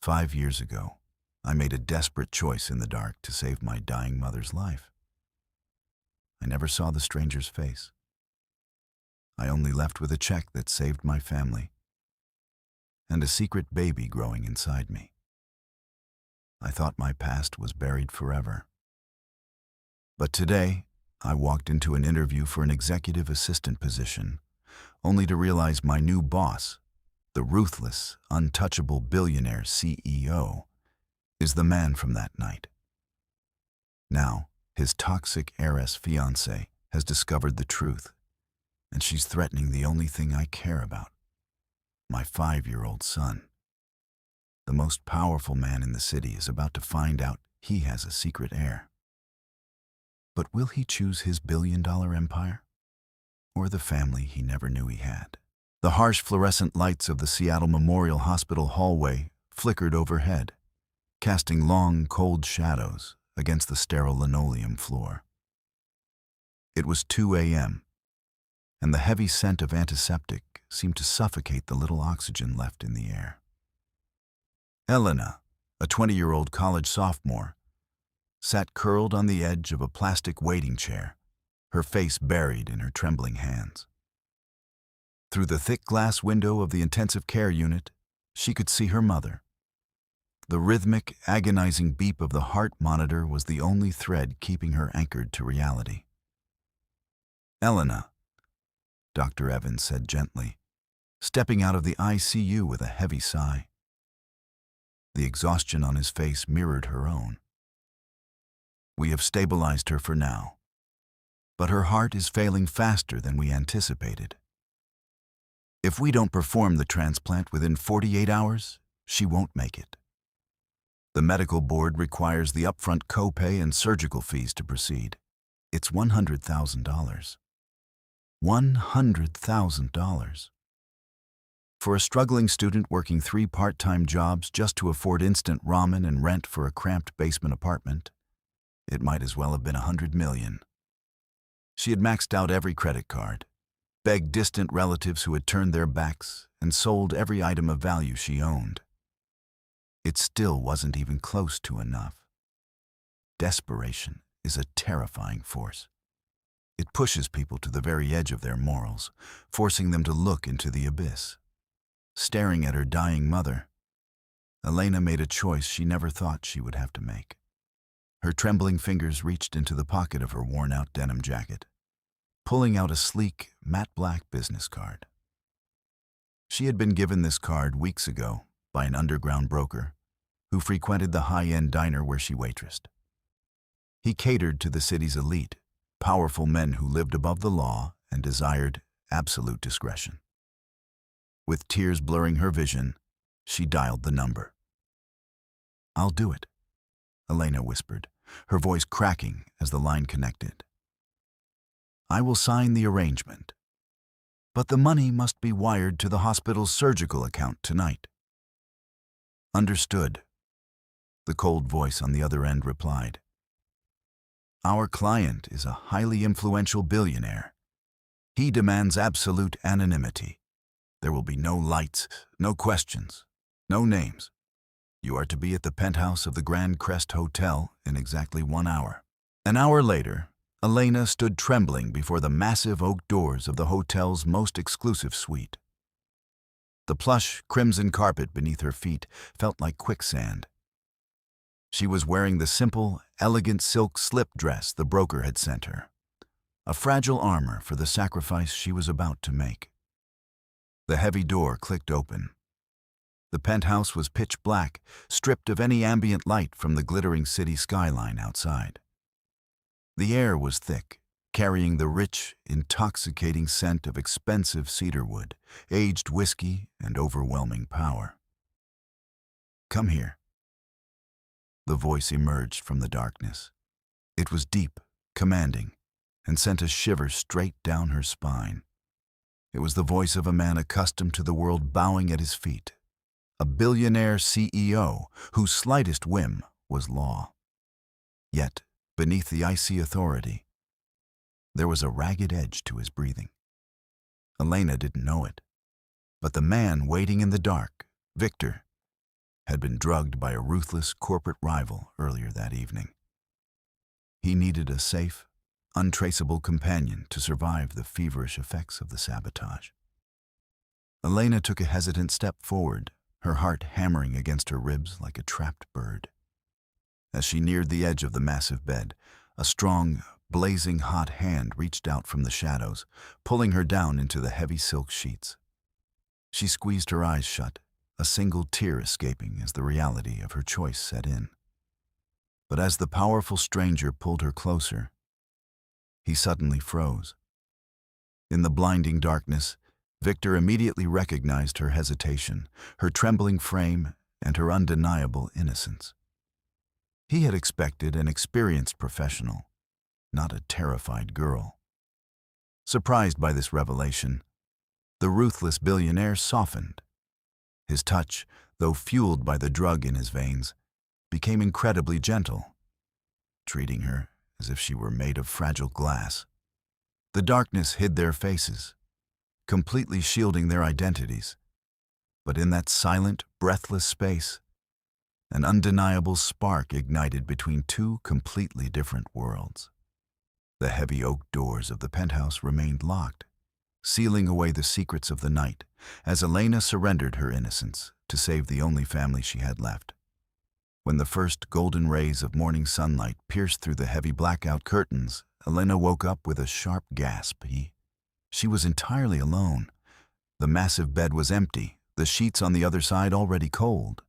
5 years ago, I made a desperate choice in the dark to save my dying mother's life. I never saw the stranger's face. I only left with a check that saved my family and a secret baby growing inside me. I thought my past was buried forever. But today, I walked into an interview for an executive assistant position, only to realize my new boss, the ruthless, untouchable billionaire CEO, is the man from that night. Now, his toxic heiress fiancée has discovered the truth, and she's threatening the only thing I care about, my 5-year-old son. The most powerful man in the city is about to find out he has a secret heir. But will he choose his billion-dollar empire, or the family he never knew he had? The harsh fluorescent lights of the Seattle Memorial Hospital hallway flickered overhead, casting long, cold shadows against the sterile linoleum floor. It was 2 a.m., and the heavy scent of antiseptic seemed to suffocate the little oxygen left in the air. Elena, a 20-year-old college sophomore, sat curled on the edge of a plastic waiting chair, her face buried in her trembling hands. Through the thick glass window of the intensive care unit, she could see her mother. The rhythmic, agonizing beep of the heart monitor was the only thread keeping her anchored to reality. "Elena," Dr. Evans said gently, stepping out of the ICU with a heavy sigh. The exhaustion on his face mirrored her own. "We have stabilized her for now, but her heart is failing faster than we anticipated. If we don't perform the transplant within 48 hours, she won't make it. The medical board requires the upfront copay and surgical fees to proceed. It's $100,000. $100,000. For a struggling student working 3 part-time jobs just to afford instant ramen and rent for a cramped basement apartment, it might as well have been $100 million. She had maxed out every credit card, begged distant relatives who had turned their backs, and sold every item of value she owned. It still wasn't even close to enough. Desperation is a terrifying force. It pushes people to the very edge of their morals, forcing them to look into the abyss. Staring at her dying mother, Elena made a choice she never thought she would have to make. Her trembling fingers reached into the pocket of her worn-out denim jacket, pulling out a sleek, matte black business card. She had been given this card weeks ago by an underground broker who frequented the high-end diner where she waitressed. He catered to the city's elite, powerful men who lived above the law and desired absolute discretion. With tears blurring her vision, she dialed the number. "I'll do it," Elena whispered, her voice cracking as the line connected. "I will sign the arrangement, but the money must be wired to the hospital's surgical account tonight." "Understood," the cold voice on the other end replied. "Our client is a highly influential billionaire. He demands absolute anonymity. There will be no lights, no questions, no names. You are to be at the penthouse of the Grand Crest Hotel in exactly 1 hour." An hour later, Elena stood trembling before the massive oak doors of the hotel's most exclusive suite. The plush, crimson carpet beneath her feet felt like quicksand. She was wearing the simple, elegant silk slip dress the broker had sent her, a fragile armor for the sacrifice she was about to make. The heavy door clicked open. The penthouse was pitch black, stripped of any ambient light from the glittering city skyline outside. The air was thick, carrying the rich, intoxicating scent of expensive cedarwood, aged whiskey, and overwhelming power. "Come here." The voice emerged from the darkness. It was deep, commanding, and sent a shiver straight down her spine. It was the voice of a man accustomed to the world bowing at his feet, a billionaire CEO whose slightest whim was law. Yet, beneath the icy authority, there was a ragged edge to his breathing. Elena didn't know it, but the man waiting in the dark, Victor, had been drugged by a ruthless corporate rival earlier that evening. He needed a safe, untraceable companion to survive the feverish effects of the sabotage. Elena took a hesitant step forward, her heart hammering against her ribs like a trapped bird. As she neared the edge of the massive bed, a strong, blazing hot hand reached out from the shadows, pulling her down into the heavy silk sheets. She squeezed her eyes shut, a single tear escaping as the reality of her choice set in. But as the powerful stranger pulled her closer, he suddenly froze. In the blinding darkness, Victor immediately recognized her hesitation, her trembling frame, and her undeniable innocence. He had expected an experienced professional, not a terrified girl. Surprised by this revelation, the ruthless billionaire softened. His touch, though fueled by the drug in his veins, became incredibly gentle, treating her as if she were made of fragile glass. The darkness hid their faces, completely shielding their identities. But in that silent, breathless space, an undeniable spark ignited between two completely different worlds. The heavy oak doors of the penthouse remained locked, sealing away the secrets of the night as Elena surrendered her innocence to save the only family she had left. When the first golden rays of morning sunlight pierced through the heavy blackout curtains, Elena woke up with a sharp gasp. She was entirely alone. The massive bed was empty, the sheets on the other side already cold.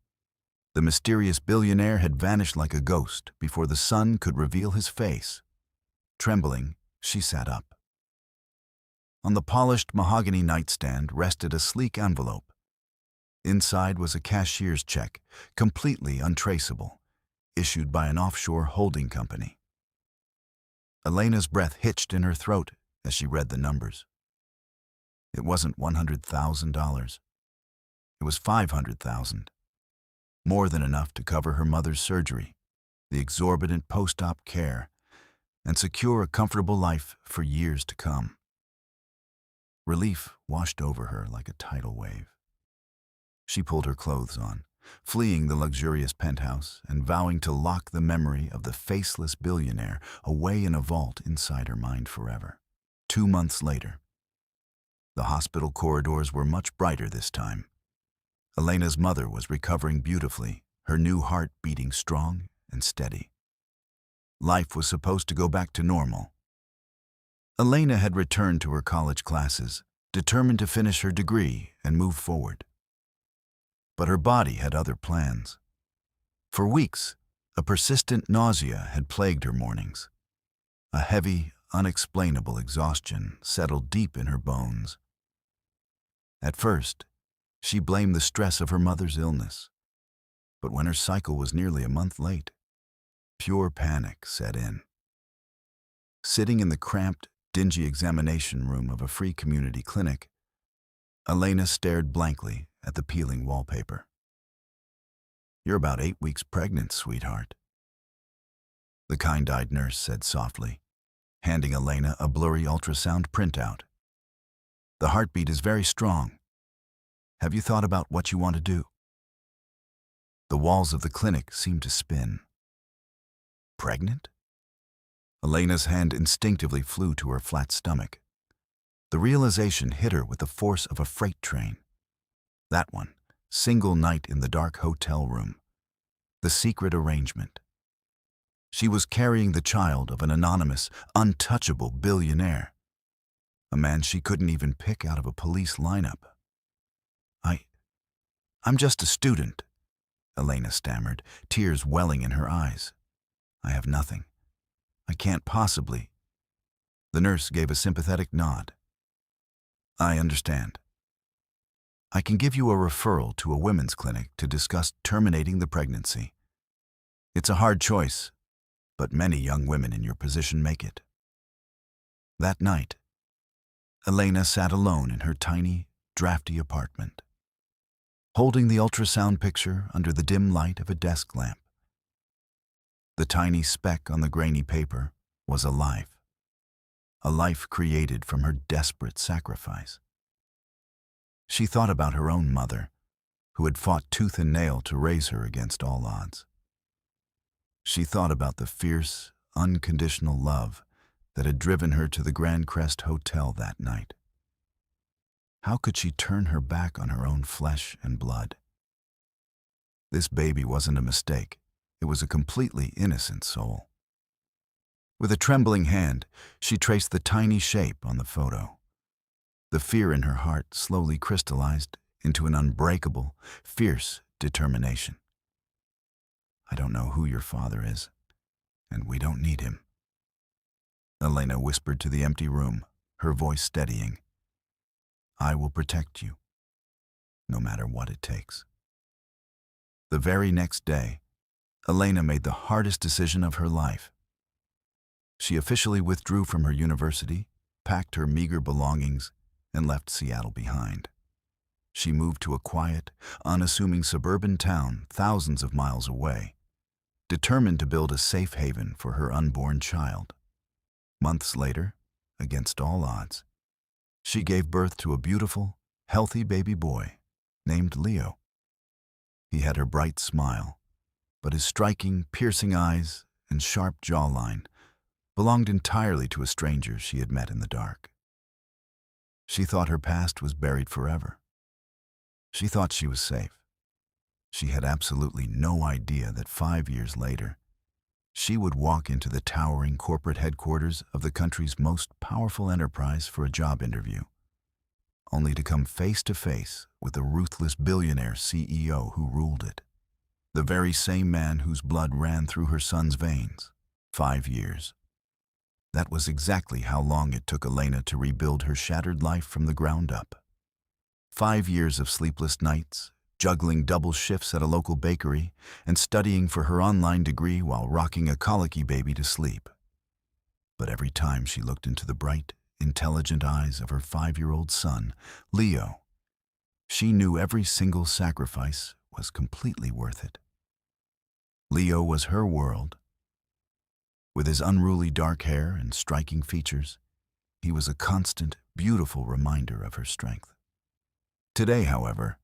The mysterious billionaire had vanished like a ghost before the sun could reveal his face. Trembling, she sat up. On the polished mahogany nightstand rested a sleek envelope. Inside was a cashier's check, completely untraceable, issued by an offshore holding company. Elena's breath hitched in her throat as she read the numbers. It wasn't $100,000. It was $500,000. More than enough to cover her mother's surgery, the exorbitant post-op care, and secure a comfortable life for years to come. Relief washed over her like a tidal wave. She pulled her clothes on, fleeing the luxurious penthouse and vowing to lock the memory of the faceless billionaire away in a vault inside her mind forever. 2 months later, the hospital corridors were much brighter this time. Elena's mother was recovering beautifully, her new heart beating strong and steady. Life was supposed to go back to normal. Elena had returned to her college classes, determined to finish her degree and move forward. But her body had other plans. For weeks, a persistent nausea had plagued her mornings. A heavy, unexplainable exhaustion settled deep in her bones. At first, she blamed the stress of her mother's illness. But when her cycle was nearly a month late, pure panic set in. Sitting in the cramped, dingy examination room of a free community clinic, Elena stared blankly at the peeling wallpaper. "You're about 8 weeks pregnant, sweetheart," the kind-eyed nurse said softly, handing Elena a blurry ultrasound printout. "The heartbeat is very strong. Have you thought about what you want to do?" The walls of the clinic seemed to spin. Pregnant? Elena's hand instinctively flew to her flat stomach. The realization hit her with the force of a freight train. That one, single night in the dark hotel room. The secret arrangement. She was carrying the child of an anonymous, untouchable billionaire. A man she couldn't even pick out of a police lineup. I'm just a student," Elena stammered, tears welling in her eyes. "I have nothing. I can't possibly." The nurse gave a sympathetic nod. "I understand. I can give you a referral to a women's clinic to discuss terminating the pregnancy. It's a hard choice, but many young women in your position make it." That night, Elena sat alone in her tiny, drafty apartment, holding the ultrasound picture under the dim light of a desk lamp. The tiny speck on the grainy paper was a life created from her desperate sacrifice. She thought about her own mother, who had fought tooth and nail to raise her against all odds. She thought about the fierce, unconditional love that had driven her to the Grand Crest Hotel that night. How could she turn her back on her own flesh and blood? This baby wasn't a mistake. It was a completely innocent soul. With a trembling hand, she traced the tiny shape on the photo. The fear in her heart slowly crystallized into an unbreakable, fierce determination. I don't know who your father is, and we don't need him. Elena whispered to the empty room, her voice steadying. I will protect you, no matter what it takes. The very next day, Elena made the hardest decision of her life. She officially withdrew from her university, packed her meager belongings, and left Seattle behind. She moved to a quiet, unassuming suburban town thousands of miles away, determined to build a safe haven for her unborn child. Months later, against all odds, she gave birth to a beautiful, healthy baby boy named Leo. He had her bright smile, but his striking, piercing eyes and sharp jawline belonged entirely to a stranger she had met in the dark. She thought her past was buried forever. She thought she was safe. She had absolutely no idea that 5 years later, she would walk into the towering corporate headquarters of the country's most powerful enterprise for a job interview, only to come face to face with the ruthless billionaire CEO who ruled it, the very same man whose blood ran through her son's veins. 5 years. That was exactly how long it took Elena to rebuild her shattered life from the ground up. 5 years of sleepless nights, juggling double shifts at a local bakery, and studying for her online degree while rocking a colicky baby to sleep. But every time she looked into the bright, intelligent eyes of her 5-year-old son, Leo, she knew every single sacrifice was completely worth it. Leo was her world. With his unruly dark hair and striking features, he was a constant, beautiful reminder of her strength. Today, however,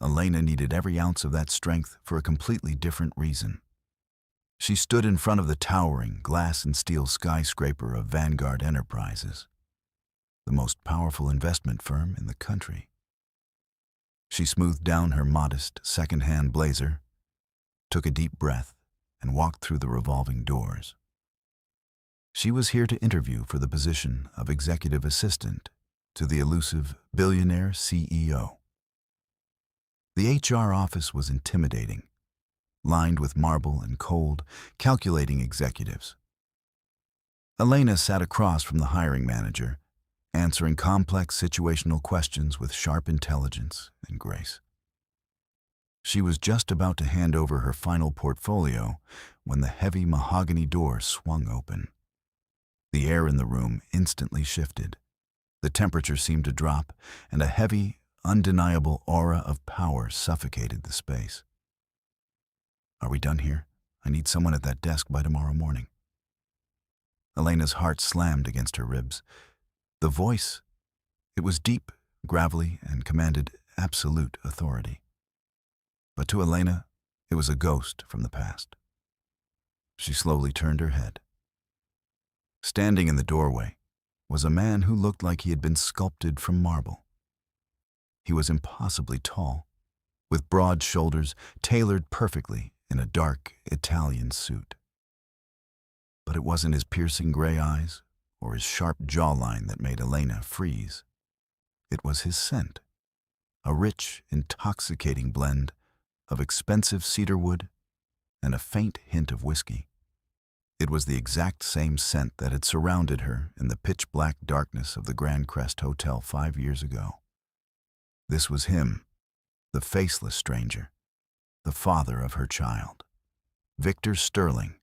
Elena needed every ounce of that strength for a completely different reason. She stood in front of the towering glass and steel skyscraper of Vanguard Enterprises, the most powerful investment firm in the country. She smoothed down her modest second-hand blazer, took a deep breath, and walked through the revolving doors. She was here to interview for the position of executive assistant to the elusive Billionaire CEO. The HR office was intimidating, lined with marble and cold, calculating executives. Elena sat across from the hiring manager, answering complex situational questions with sharp intelligence and grace. She was just about to hand over her final portfolio when the heavy mahogany door swung open. The air in the room instantly shifted. The temperature seemed to drop, and a heavy, undeniable aura of power suffocated the space. Are we done here? I need someone at that desk by tomorrow morning. Elena's heart slammed against her ribs. The voice, it was deep, gravelly, and commanded absolute authority. But to Elena, it was a ghost from the past. She slowly turned her head. Standing in the doorway was a man who looked like he had been sculpted from marble. He was impossibly tall, with broad shoulders tailored perfectly in a dark Italian suit. But it wasn't his piercing gray eyes or his sharp jawline that made Elena freeze. It was his scent, a rich, intoxicating blend of expensive cedarwood and a faint hint of whiskey. It was the exact same scent that had surrounded her in the pitch-black darkness of the Grand Crest Hotel 5 years ago. This was him, the faceless stranger, the father of her child. Victor Sterling,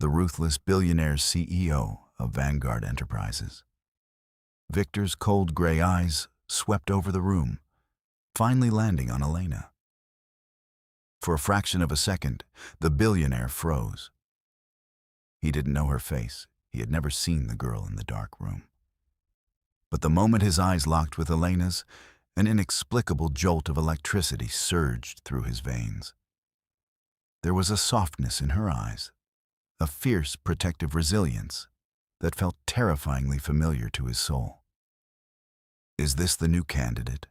the ruthless billionaire CEO of Vanguard Enterprises. Victor's cold gray eyes swept over the room, finally landing on Elena. For a fraction of a second, the billionaire froze. He didn't know her face. He had never seen the girl in the dark room. But the moment his eyes locked with Elena's, An inexplicable jolt of electricity surged through his veins. There was a softness in her eyes, a fierce, protective resilience that felt terrifyingly familiar to his soul. "Is this the new candidate?"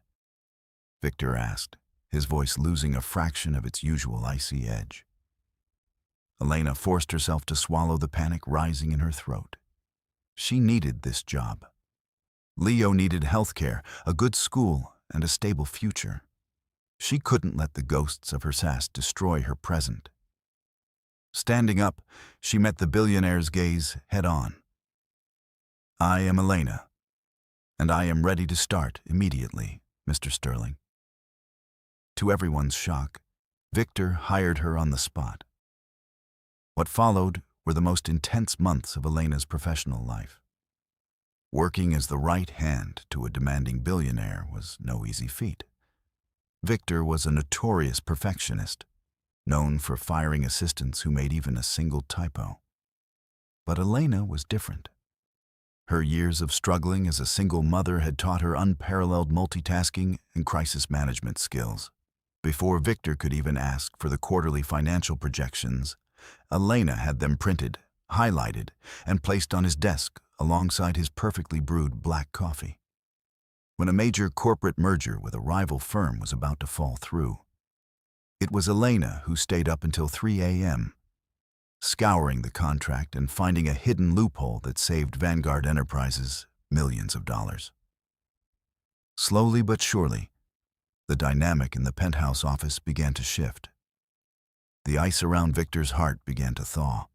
Victor asked, his voice losing a fraction of its usual icy edge. Elena forced herself to swallow the panic rising in her throat. She needed this job. Leo needed health care, a good school, and a stable future. She couldn't let the ghosts of her past destroy her present. Standing up, she met the billionaire's gaze head-on. "I am Elena, and I am ready to start immediately, Mr. Sterling." To everyone's shock, Victor hired her on the spot. What followed were the most intense months of Elena's professional life. Working as the right hand to a demanding billionaire was no easy feat. Victor was a notorious perfectionist, known for firing assistants who made even a single typo. But Elena was different. Her years of struggling as a single mother had taught her unparalleled multitasking and crisis management skills. Before Victor could even ask for the quarterly financial projections, Elena had them printed, highlighted, and placed on his desk alongside his perfectly brewed black coffee. When a major corporate merger with a rival firm was about to fall through, it was Elena who stayed up until 3 a.m., scouring the contract and finding a hidden loophole that saved Vanguard Enterprises millions of dollars. Slowly but surely, the dynamic in the penthouse office began to shift. The ice around Victor's heart began to thaw.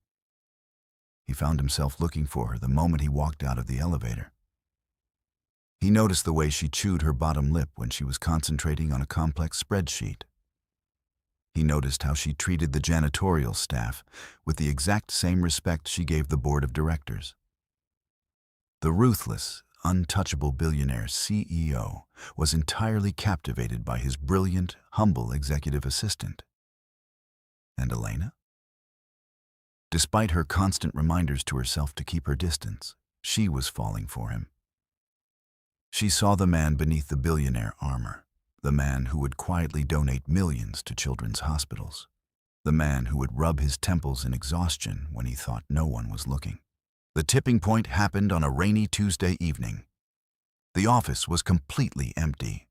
He found himself looking for her the moment he walked out of the elevator. He noticed the way she chewed her bottom lip when she was concentrating on a complex spreadsheet. He noticed how she treated the janitorial staff with the exact same respect she gave the board of directors. The ruthless, untouchable billionaire CEO was entirely captivated by his brilliant, humble executive assistant. And Elena? Despite her constant reminders to herself to keep her distance, she was falling for him. She saw the man beneath the billionaire armor, the man who would quietly donate millions to children's hospitals, the man who would rub his temples in exhaustion when he thought no one was looking. The tipping point happened on a rainy Tuesday evening. The office was completely empty,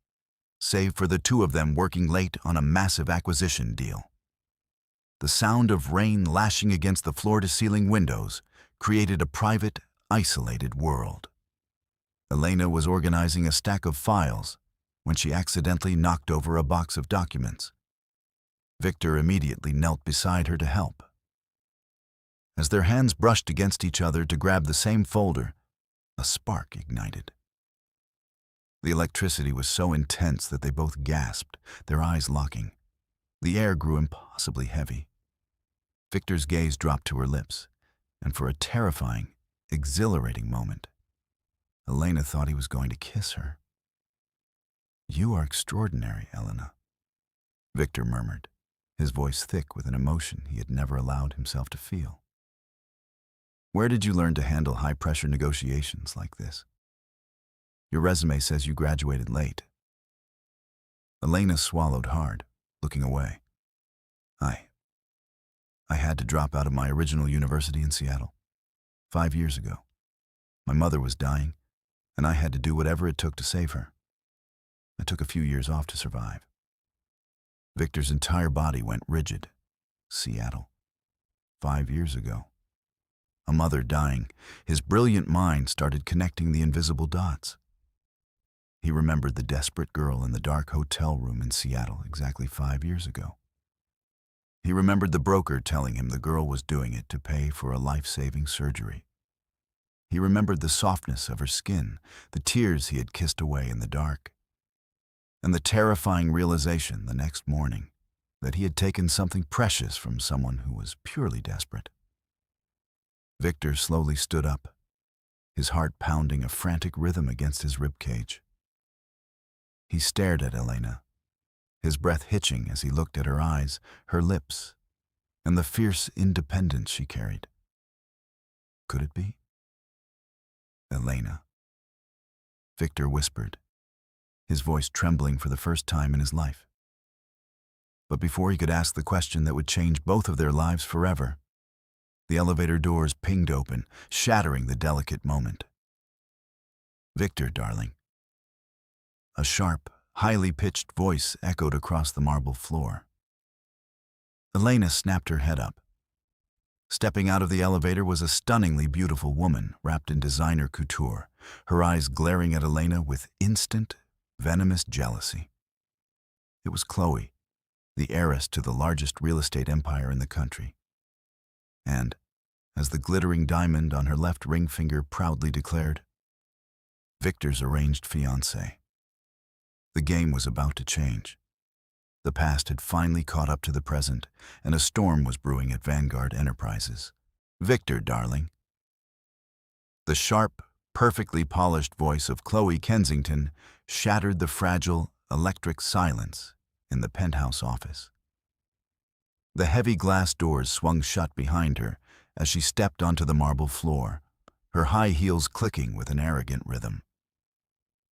save for the two of them working late on a massive acquisition deal. The sound of rain lashing against the floor-to-ceiling windows created a private, isolated world. Elena was organizing a stack of files when she accidentally knocked over a box of documents. Victor immediately knelt beside her to help. As their hands brushed against each other to grab the same folder, a spark ignited. The electricity was so intense that they both gasped, their eyes locking. The air grew impossibly heavy. Victor's gaze dropped to her lips, and for a terrifying, exhilarating moment, Elena thought he was going to kiss her. "You are extraordinary, Elena," Victor murmured, his voice thick with an emotion he had never allowed himself to feel. "Where did you learn to handle high-pressure negotiations like this? Your resume says you graduated late." Elena swallowed hard, looking away. I had to drop out of my original university in Seattle 5 years ago. My mother was dying, and I had to do whatever it took to save her. I took a few years off to survive. Victor's entire body went rigid. Seattle. 5 years ago. A mother dying, his brilliant mind started connecting the invisible dots. He remembered the desperate girl in the dark hotel room in Seattle exactly 5 years ago. He remembered the broker telling him the girl was doing it to pay for a life-saving surgery. He remembered the softness of her skin, the tears he had kissed away in the dark, and the terrifying realization the next morning that he had taken something precious from someone who was purely desperate. Victor slowly stood up, his heart pounding a frantic rhythm against his ribcage. He stared at Elena, his breath hitching as he looked at her eyes, her lips, and the fierce independence she carried. Could it be? Elena. Victor whispered, his voice trembling for the first time in his life. But before he could ask the question that would change both of their lives forever, the elevator doors pinged open, shattering the delicate moment. "Victor, darling." A sharp, highly pitched voice echoed across the marble floor. Elena snapped her head up. Stepping out of the elevator was a stunningly beautiful woman wrapped in designer couture, her eyes glaring at Elena with instant, venomous jealousy. It was Chloe, the heiress to the largest real estate empire in the country. And, as the glittering diamond on her left ring finger proudly declared, Victor's arranged fiancée. The game was about to change. The past had finally caught up to the present, and a storm was brewing at Vanguard Enterprises. "Victor, darling." The sharp, perfectly polished voice of Chloe Kensington shattered the fragile, electric silence in the penthouse office. The heavy glass doors swung shut behind her as she stepped onto the marble floor, her high heels clicking with an arrogant rhythm.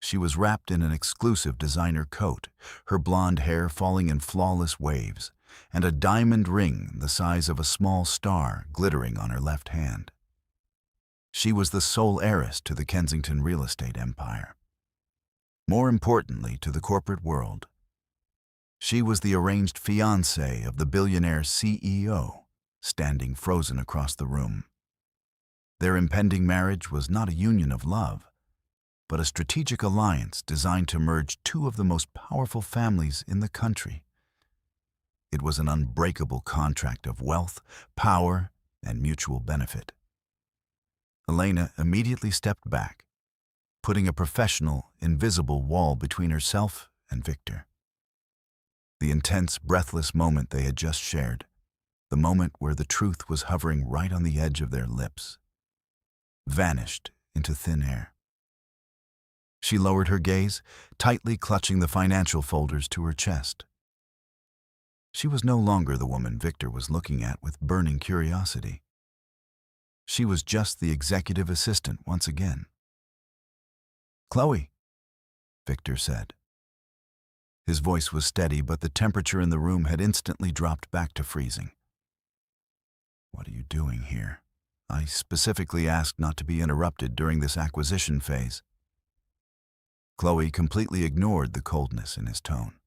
She was wrapped in an exclusive designer coat, her blonde hair falling in flawless waves, and a diamond ring the size of a small star glittering on her left hand. She was the sole heiress to the Kensington real estate empire. More importantly to the corporate world, she was the arranged fiancée of the billionaire CEO, standing frozen across the room. Their impending marriage was not a union of love, but a strategic alliance designed to merge two of the most powerful families in the country. It was an unbreakable contract of wealth, power, and mutual benefit. Elena immediately stepped back, putting a professional, invisible wall between herself and Victor. The intense, breathless moment they had just shared, the moment where the truth was hovering right on the edge of their lips, vanished into thin air. She lowered her gaze, tightly clutching the financial folders to her chest. She was no longer the woman Victor was looking at with burning curiosity. She was just the executive assistant once again. "Chloe," Victor said. His voice was steady, but the temperature in the room had instantly dropped back to freezing. "What are you doing here? I specifically asked not to be interrupted during this acquisition phase." Chloe completely ignored the coldness in his tone.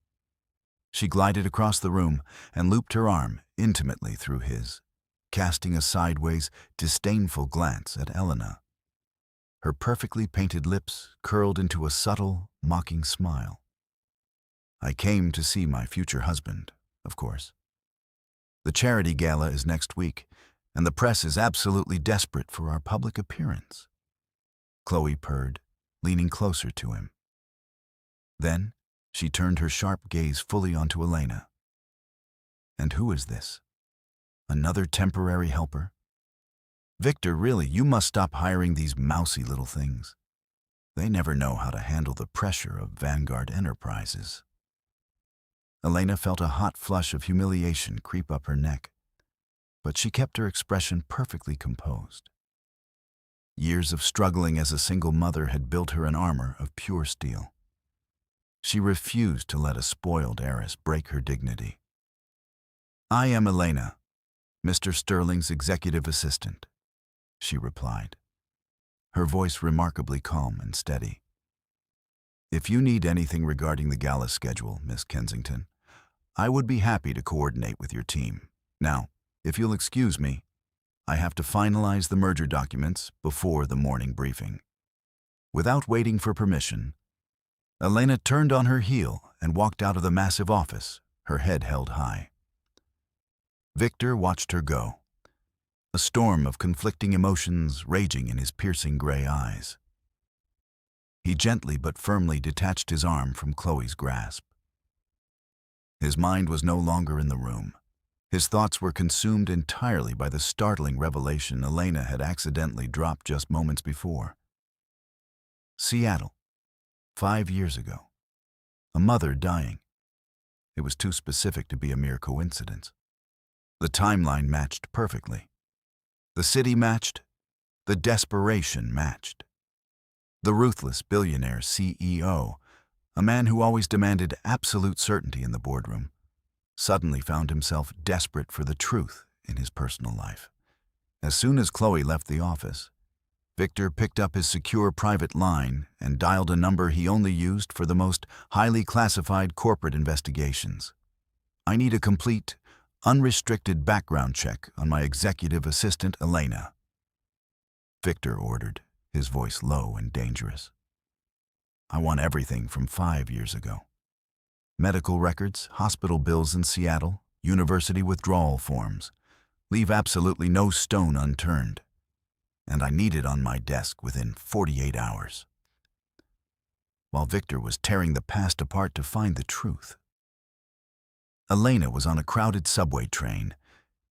She glided across the room and looped her arm intimately through his, casting a sideways, disdainful glance at Elena. Her perfectly painted lips curled into a subtle, mocking smile. "I came to see my future husband, of course. The charity gala is next week, and the press is absolutely desperate for our public appearance," Chloe purred, leaning closer to him. Then she turned her sharp gaze fully onto Elena. "And who is this? Another temporary helper? Victor, really, you must stop hiring these mousy little things. They never know how to handle the pressure of Vanguard Enterprises." Elena felt a hot flush of humiliation creep up her neck, but she kept her expression perfectly composed. Years of struggling as a single mother had built her an armor of pure steel. She refused to let a spoiled heiress break her dignity. "I am Elena, Mr. Sterling's executive assistant," she replied, her voice remarkably calm and steady. "If you need anything regarding the gala schedule, Miss Kensington, I would be happy to coordinate with your team. Now, if you'll excuse me, I have to finalize the merger documents before the morning briefing." Without waiting for permission, Elena turned on her heel and walked out of the massive office, her head held high. Victor watched her go, a storm of conflicting emotions raging in his piercing gray eyes. He gently but firmly detached his arm from Chloe's grasp. His mind was no longer in the room. His thoughts were consumed entirely by the startling revelation Elena had accidentally dropped just moments before. Seattle, 5 years ago. A mother dying. It was too specific to be a mere coincidence. The timeline matched perfectly. The city matched. The desperation matched. The ruthless billionaire CEO, a man who always demanded absolute certainty in the boardroom, suddenly found himself desperate for the truth in his personal life. As soon as Chloe left the office, Victor picked up his secure private line and dialed a number he only used for the most highly classified corporate investigations. "I need a complete, unrestricted background check on my executive assistant, Elena," Victor ordered, his voice low and dangerous. "I want everything from 5 years ago. Medical records, hospital bills in Seattle, university withdrawal forms. Leave absolutely no stone unturned. And I need it on my desk within 48 hours." While Victor was tearing the past apart to find the truth, Elena was on a crowded subway train,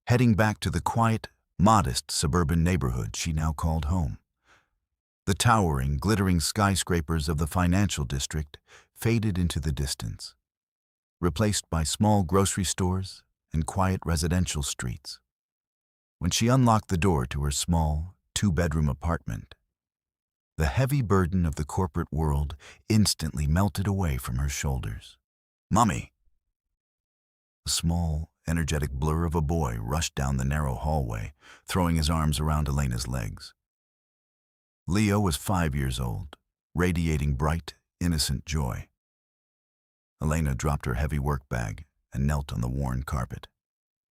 heading back to the quiet, modest suburban neighborhood she now called home. The towering, glittering skyscrapers of the financial district faded into the distance, replaced by small grocery stores and quiet residential streets. When she unlocked the door to her small, two-bedroom apartment, the heavy burden of the corporate world instantly melted away from her shoulders. "Mommy!" A small, energetic blur of a boy rushed down the narrow hallway, throwing his arms around Elena's legs. Leo was 5 years old, radiating bright, innocent joy. Elena dropped her heavy work bag and knelt on the worn carpet,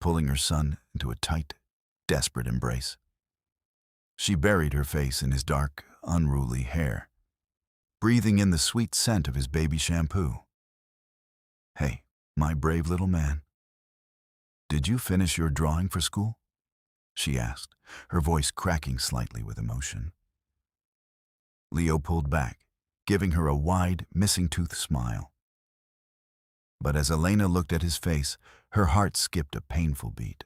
pulling her son into a tight, desperate embrace. She buried her face in his dark, unruly hair, breathing in the sweet scent of his baby shampoo. "Hey, my brave little man. Did you finish your drawing for school?" she asked, her voice cracking slightly with emotion. Leo pulled back, giving her a wide, missing-tooth smile. But as Elena looked at his face, her heart skipped a painful beat.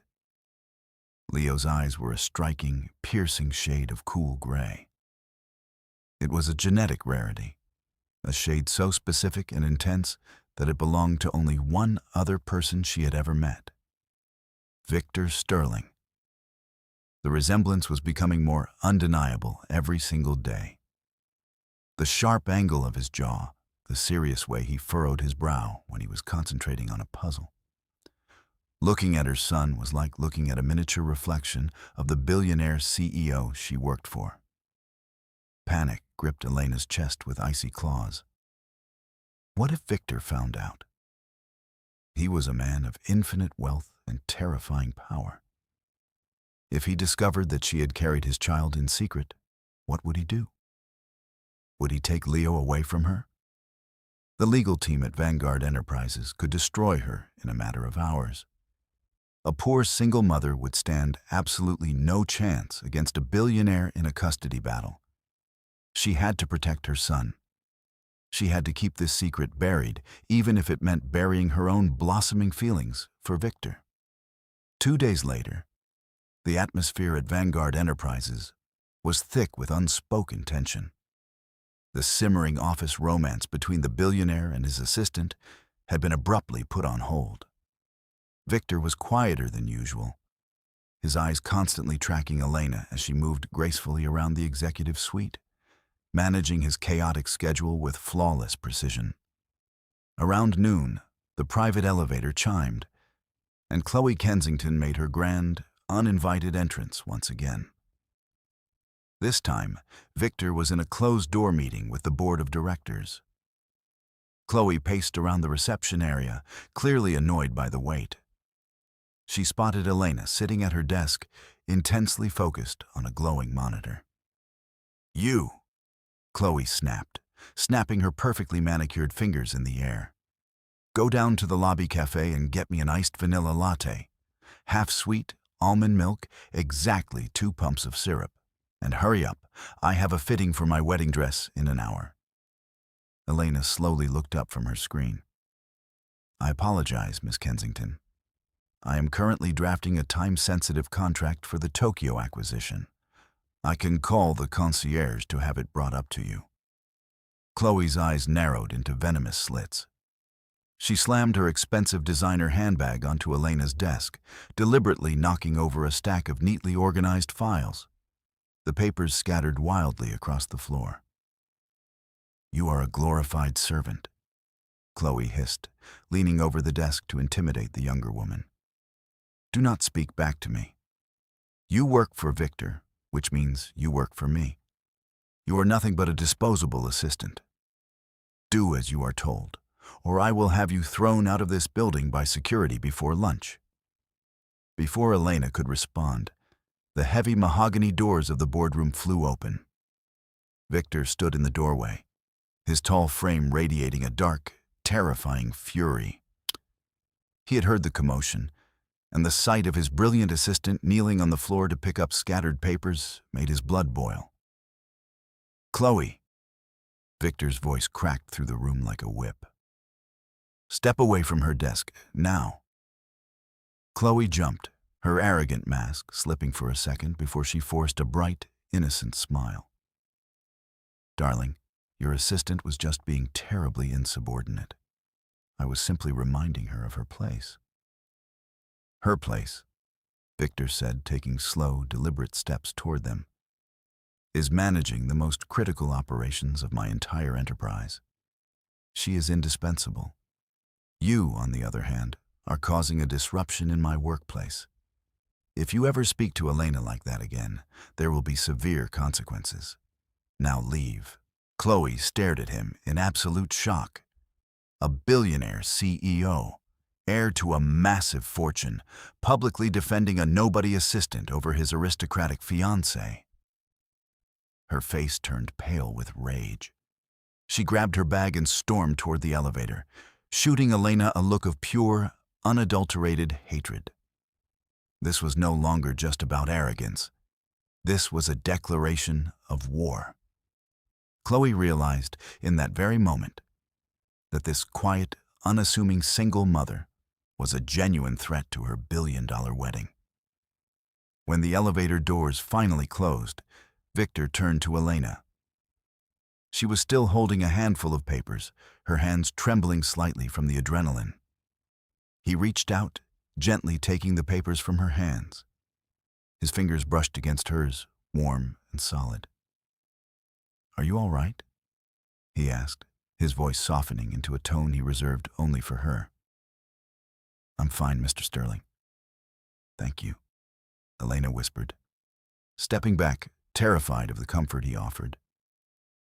Leo's eyes were a striking, piercing shade of cool gray. It was a genetic rarity, a shade so specific and intense that it belonged to only one other person she had ever met: Victor Sterling. The resemblance was becoming more undeniable every single day. The sharp angle of his jaw, the serious way he furrowed his brow when he was concentrating on a puzzle. Looking at her son was like looking at a miniature reflection of the billionaire CEO she worked for. Panic gripped Elena's chest with icy claws. What if Victor found out? He was a man of infinite wealth and terrifying power. If he discovered that she had carried his child in secret, what would he do? Would he take Leo away from her? The legal team at Vanguard Enterprises could destroy her in a matter of hours. A poor single mother would stand absolutely no chance against a billionaire in a custody battle. She had to protect her son. She had to keep this secret buried, even if it meant burying her own blossoming feelings for Victor. 2 days later, the atmosphere at Vanguard Enterprises was thick with unspoken tension. The simmering office romance between the billionaire and his assistant had been abruptly put on hold. Victor was quieter than usual, his eyes constantly tracking Elena as she moved gracefully around the executive suite, managing his chaotic schedule with flawless precision. Around noon, the private elevator chimed, and Chloe Kensington made her grand, uninvited entrance once again. This time, Victor was in a closed-door meeting with the board of directors. Chloe paced around the reception area, clearly annoyed by the wait. She spotted Elena sitting at her desk, intensely focused on a glowing monitor. "You!" Chloe snapped, snapping her perfectly manicured fingers in the air. "Go down to the lobby cafe and get me an iced vanilla latte. Half sweet, almond milk, exactly 2 pumps of syrup. And hurry up, I have a fitting for my wedding dress in an hour." Elena slowly looked up from her screen. "I apologize, Miss Kensington. I am currently drafting a time-sensitive contract for the Tokyo acquisition. I can call the concierge to have it brought up to you." Chloe's eyes narrowed into venomous slits. She slammed her expensive designer handbag onto Elena's desk, deliberately knocking over a stack of neatly organized files. The papers scattered wildly across the floor. "You are a glorified servant," Chloe hissed, leaning over the desk to intimidate the younger woman. Do not speak back to me. You work for Victor, which means you work for me. You are nothing but a disposable assistant. Do as you are told, or I will have you thrown out of this building by security before lunch. Before Elena could respond, the heavy mahogany doors of the boardroom flew open. Victor stood in the doorway, his tall frame radiating a dark, terrifying fury. He had heard the commotion, and the sight of his brilliant assistant kneeling on the floor to pick up scattered papers made his blood boil. Chloe, Victor's voice cracked through the room like a whip. Step away from her desk, now. Chloe jumped, her arrogant mask slipping for a second before she forced a bright, innocent smile. Darling, your assistant was just being terribly insubordinate. I was simply reminding her of her place. Her place, Victor said, taking slow, deliberate steps toward them, is managing the most critical operations of my entire enterprise. She is indispensable. You, on the other hand, are causing a disruption in my workplace. If you ever speak to Elena like that again, there will be severe consequences. Now leave. Chloe stared at him in absolute shock. A billionaire CEO, heir to a massive fortune, publicly defending a nobody assistant over his aristocratic fiancée. Her face turned pale with rage. She grabbed her bag and stormed toward the elevator, shooting Elena a look of pure, unadulterated hatred. This was no longer just about arrogance. This was a declaration of war. Chloe realized in that very moment that this quiet, unassuming single mother was a genuine threat to her billion-dollar wedding. When the elevator doors finally closed, Victor turned to Elena. She was still holding a handful of papers, her hands trembling slightly from the adrenaline. He reached out, gently taking the papers from her hands. His fingers brushed against hers, warm and solid. Are you all right? He asked, his voice softening into a tone he reserved only for her. I'm fine, Mr. Sterling. Thank you, Elena whispered, stepping back, terrified of the comfort he offered.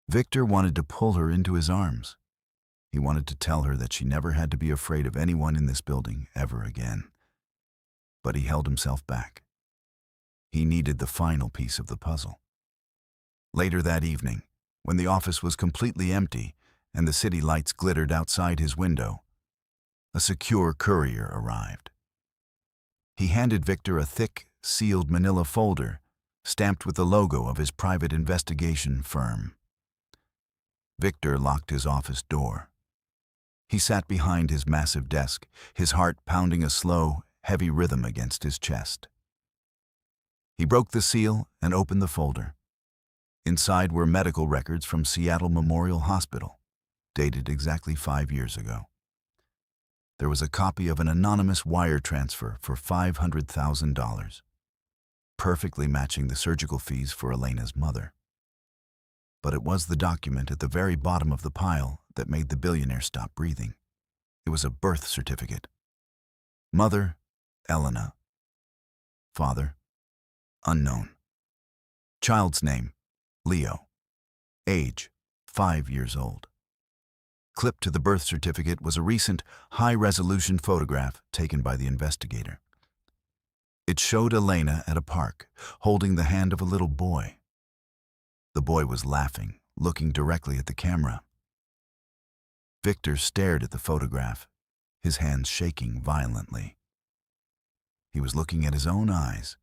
Victor wanted to pull her into his arms. He wanted to tell her that she never had to be afraid of anyone in this building ever again. But he held himself back. He needed the final piece of the puzzle. Later that evening, when the office was completely empty and the city lights glittered outside his window, a secure courier arrived. He handed Victor a thick, sealed manila folder stamped with the logo of his private investigation firm. Victor locked his office door. He sat behind his massive desk, his heart pounding a slow, heavy rhythm against his chest. He broke the seal and opened the folder. Inside were medical records from Seattle Memorial Hospital, dated exactly 5 years ago. There was a copy of an anonymous wire transfer for $500,000, perfectly matching the surgical fees for Elena's mother. But it was the document at the very bottom of the pile that made the billionaire stop breathing. It was a birth certificate. Mother, Elena. Father, unknown. Child's name, Leo. Age, 5 years old. Clipped to the birth certificate was a recent, high-resolution photograph taken by the investigator. It showed Elena at a park, holding the hand of a little boy. The boy was laughing, looking directly at the camera. Victor stared at the photograph, his hands shaking violently. He was looking at his own eyes.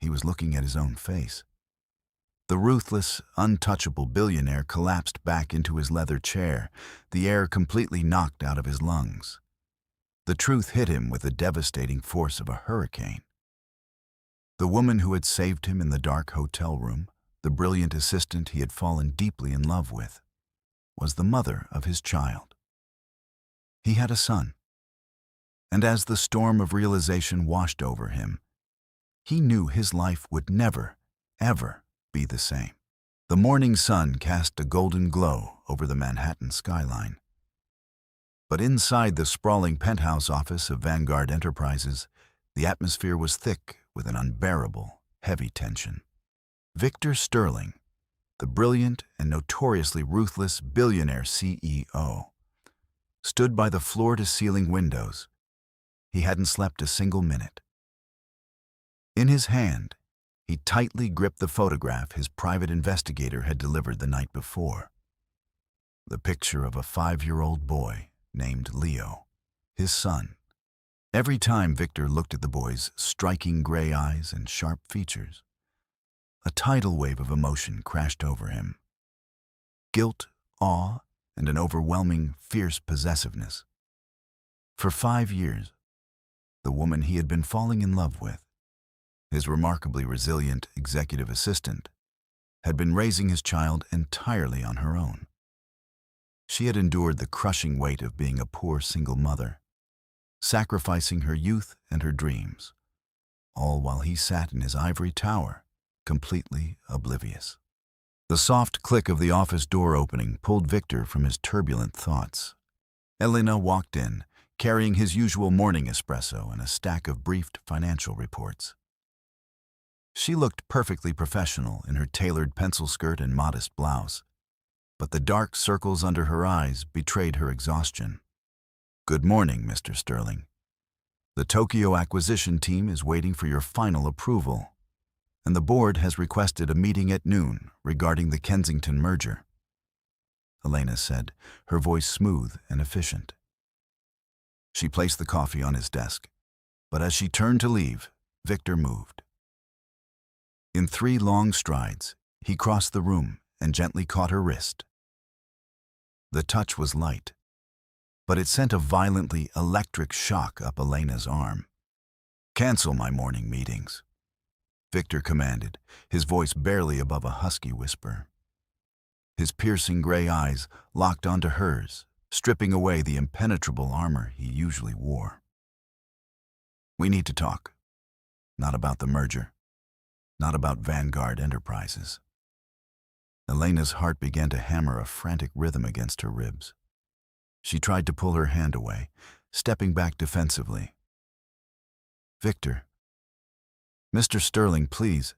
He was looking at his own face. The ruthless, untouchable billionaire collapsed back into his leather chair, the air completely knocked out of his lungs. The truth hit him with the devastating force of a hurricane. The woman who had saved him in the dark hotel room, the brilliant assistant he had fallen deeply in love with, was the mother of his child. He had a son. And as the storm of realization washed over him, he knew his life would never, ever be the same. The morning sun cast a golden glow over the Manhattan skyline. But inside the sprawling penthouse office of Vanguard Enterprises, the atmosphere was thick with an unbearable, heavy tension. Victor Sterling, the brilliant and notoriously ruthless billionaire CEO, stood by the floor-to-ceiling windows. He hadn't slept a single minute. In his hand, he tightly gripped the photograph his private investigator had delivered the night before. The picture of a 5-year-old boy named Leo, his son. Every time Victor looked at the boy's striking gray eyes and sharp features, a tidal wave of emotion crashed over him. Guilt, awe, and an overwhelming, fierce possessiveness. For 5 years, the woman he had been falling in love with, his remarkably resilient executive assistant, had been raising his child entirely on her own. She had endured the crushing weight of being a poor single mother, sacrificing her youth and her dreams, all while he sat in his ivory tower, completely oblivious. The soft click of the office door opening pulled Victor from his turbulent thoughts. Elena walked in, carrying his usual morning espresso and a stack of briefed financial reports. She looked perfectly professional in her tailored pencil skirt and modest blouse, but the dark circles under her eyes betrayed her exhaustion. "Good morning, Mr. Sterling. The Tokyo acquisition team is waiting for your final approval, and the board has requested a meeting at noon regarding the Kensington merger," Elena said, her voice smooth and efficient. She placed the coffee on his desk, but as she turned to leave, Victor moved. In 3 long strides, he crossed the room and gently caught her wrist. The touch was light, but it sent a violently electric shock up Elena's arm. "Cancel my morning meetings," Victor commanded, his voice barely above a husky whisper. His piercing gray eyes locked onto hers, stripping away the impenetrable armor he usually wore. "We need to talk. Not about the merger. Not about Vanguard Enterprises." Elena's heart began to hammer a frantic rhythm against her ribs. She tried to pull her hand away, stepping back defensively. "Victor, Mr. Sterling, please.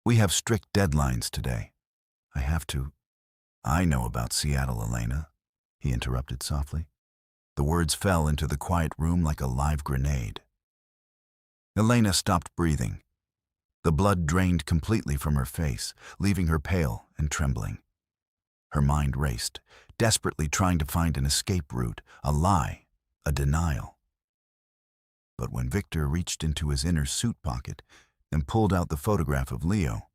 We have strict deadlines today. I have to—" "I know about Seattle, Elena," he interrupted softly. The words fell into the quiet room like a live grenade. Elena stopped breathing. The blood drained completely from her face, leaving her pale and trembling. Her mind raced, desperately trying to find an escape route, a lie, a denial. But when Victor reached into his inner suit pocket and pulled out the photograph of Leo,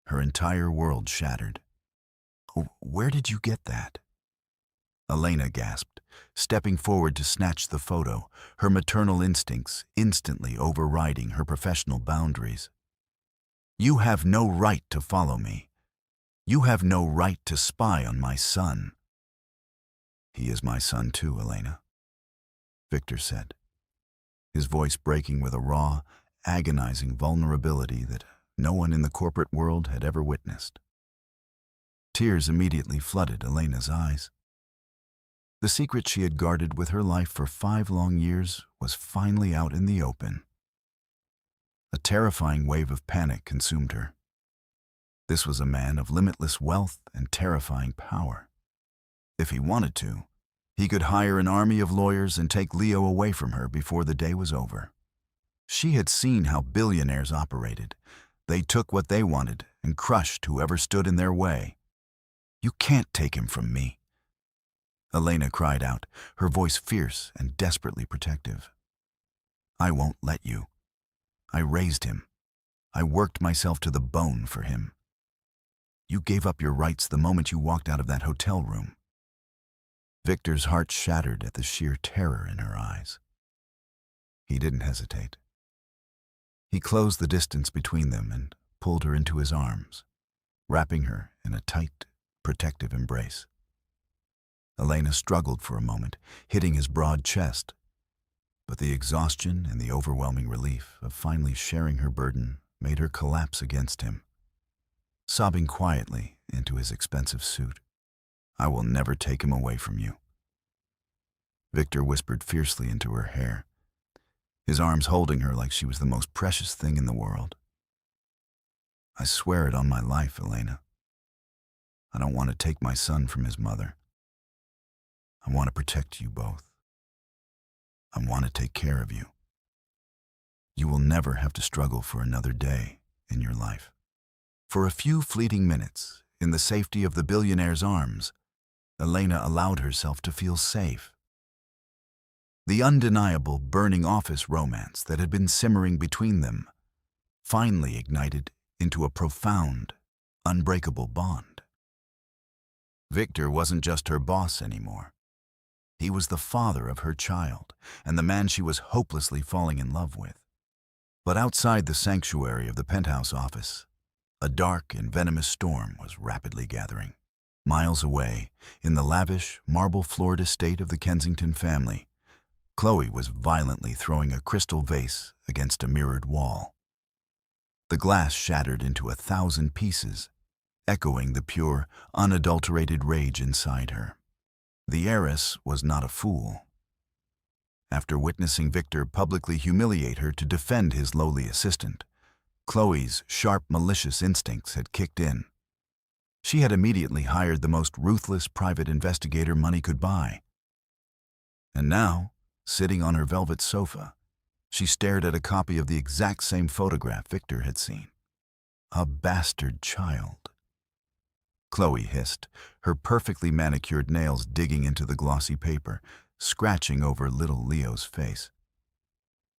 her entire world shattered. "Oh, where did you get that?" Elena gasped, stepping forward to snatch the photo, her maternal instincts instantly overriding her professional boundaries. "You have no right to follow me. You have no right to spy on my son." "He is my son too, Elena," Victor said, his voice breaking with a raw, agonizing vulnerability that no one in the corporate world had ever witnessed. Tears immediately flooded Elena's eyes. The secret she had guarded with her life for 5 long years was finally out in the open. A terrifying wave of panic consumed her. This was a man of limitless wealth and terrifying power. If he wanted to, he could hire an army of lawyers and take Leo away from her before the day was over. She had seen how billionaires operated. They took what they wanted and crushed whoever stood in their way. "You can't take him from me," Elena cried out, her voice fierce and desperately protective. "I won't let you. I raised him. I worked myself to the bone for him. You gave up your rights the moment you walked out of that hotel room." Victor's heart shattered at the sheer terror in her eyes. He didn't hesitate. He closed the distance between them and pulled her into his arms, wrapping her in a tight, protective embrace. Elena struggled for a moment, hitting his broad chest, but the exhaustion and the overwhelming relief of finally sharing her burden made her collapse against him, sobbing quietly into his expensive suit. "I will never take him away from you. Victor whispered fiercely into her hair, his arms holding her like she was the most precious thing in the world. I swear it on my life, Elena. I don't want to take my son from his mother. I want to protect you both. I want to take care of you. You will never have to struggle for another day in your life. For a few fleeting minutes, in the safety of the billionaire's arms, Elena allowed herself to feel safe. The undeniable burning office romance that had been simmering between them finally ignited into a profound, unbreakable bond. Victor wasn't just her boss anymore. He was the father of her child and the man she was hopelessly falling in love with. But outside the sanctuary of the penthouse office, a dark and venomous storm was rapidly gathering. Miles away, in the lavish, marble-floored estate of the Kensington family, Chloe was violently throwing a crystal vase against a mirrored wall. The glass shattered into 1,000 pieces, echoing the pure, unadulterated rage inside her. The heiress was not a fool. After witnessing Victor publicly humiliate her to defend his lowly assistant, Chloe's sharp, malicious instincts had kicked in. She had immediately hired the most ruthless private investigator money could buy. And now, sitting on her velvet sofa, she stared at a copy of the exact same photograph Victor had seen. A bastard child. Chloe hissed, her perfectly manicured nails digging into the glossy paper, scratching over little Leo's face.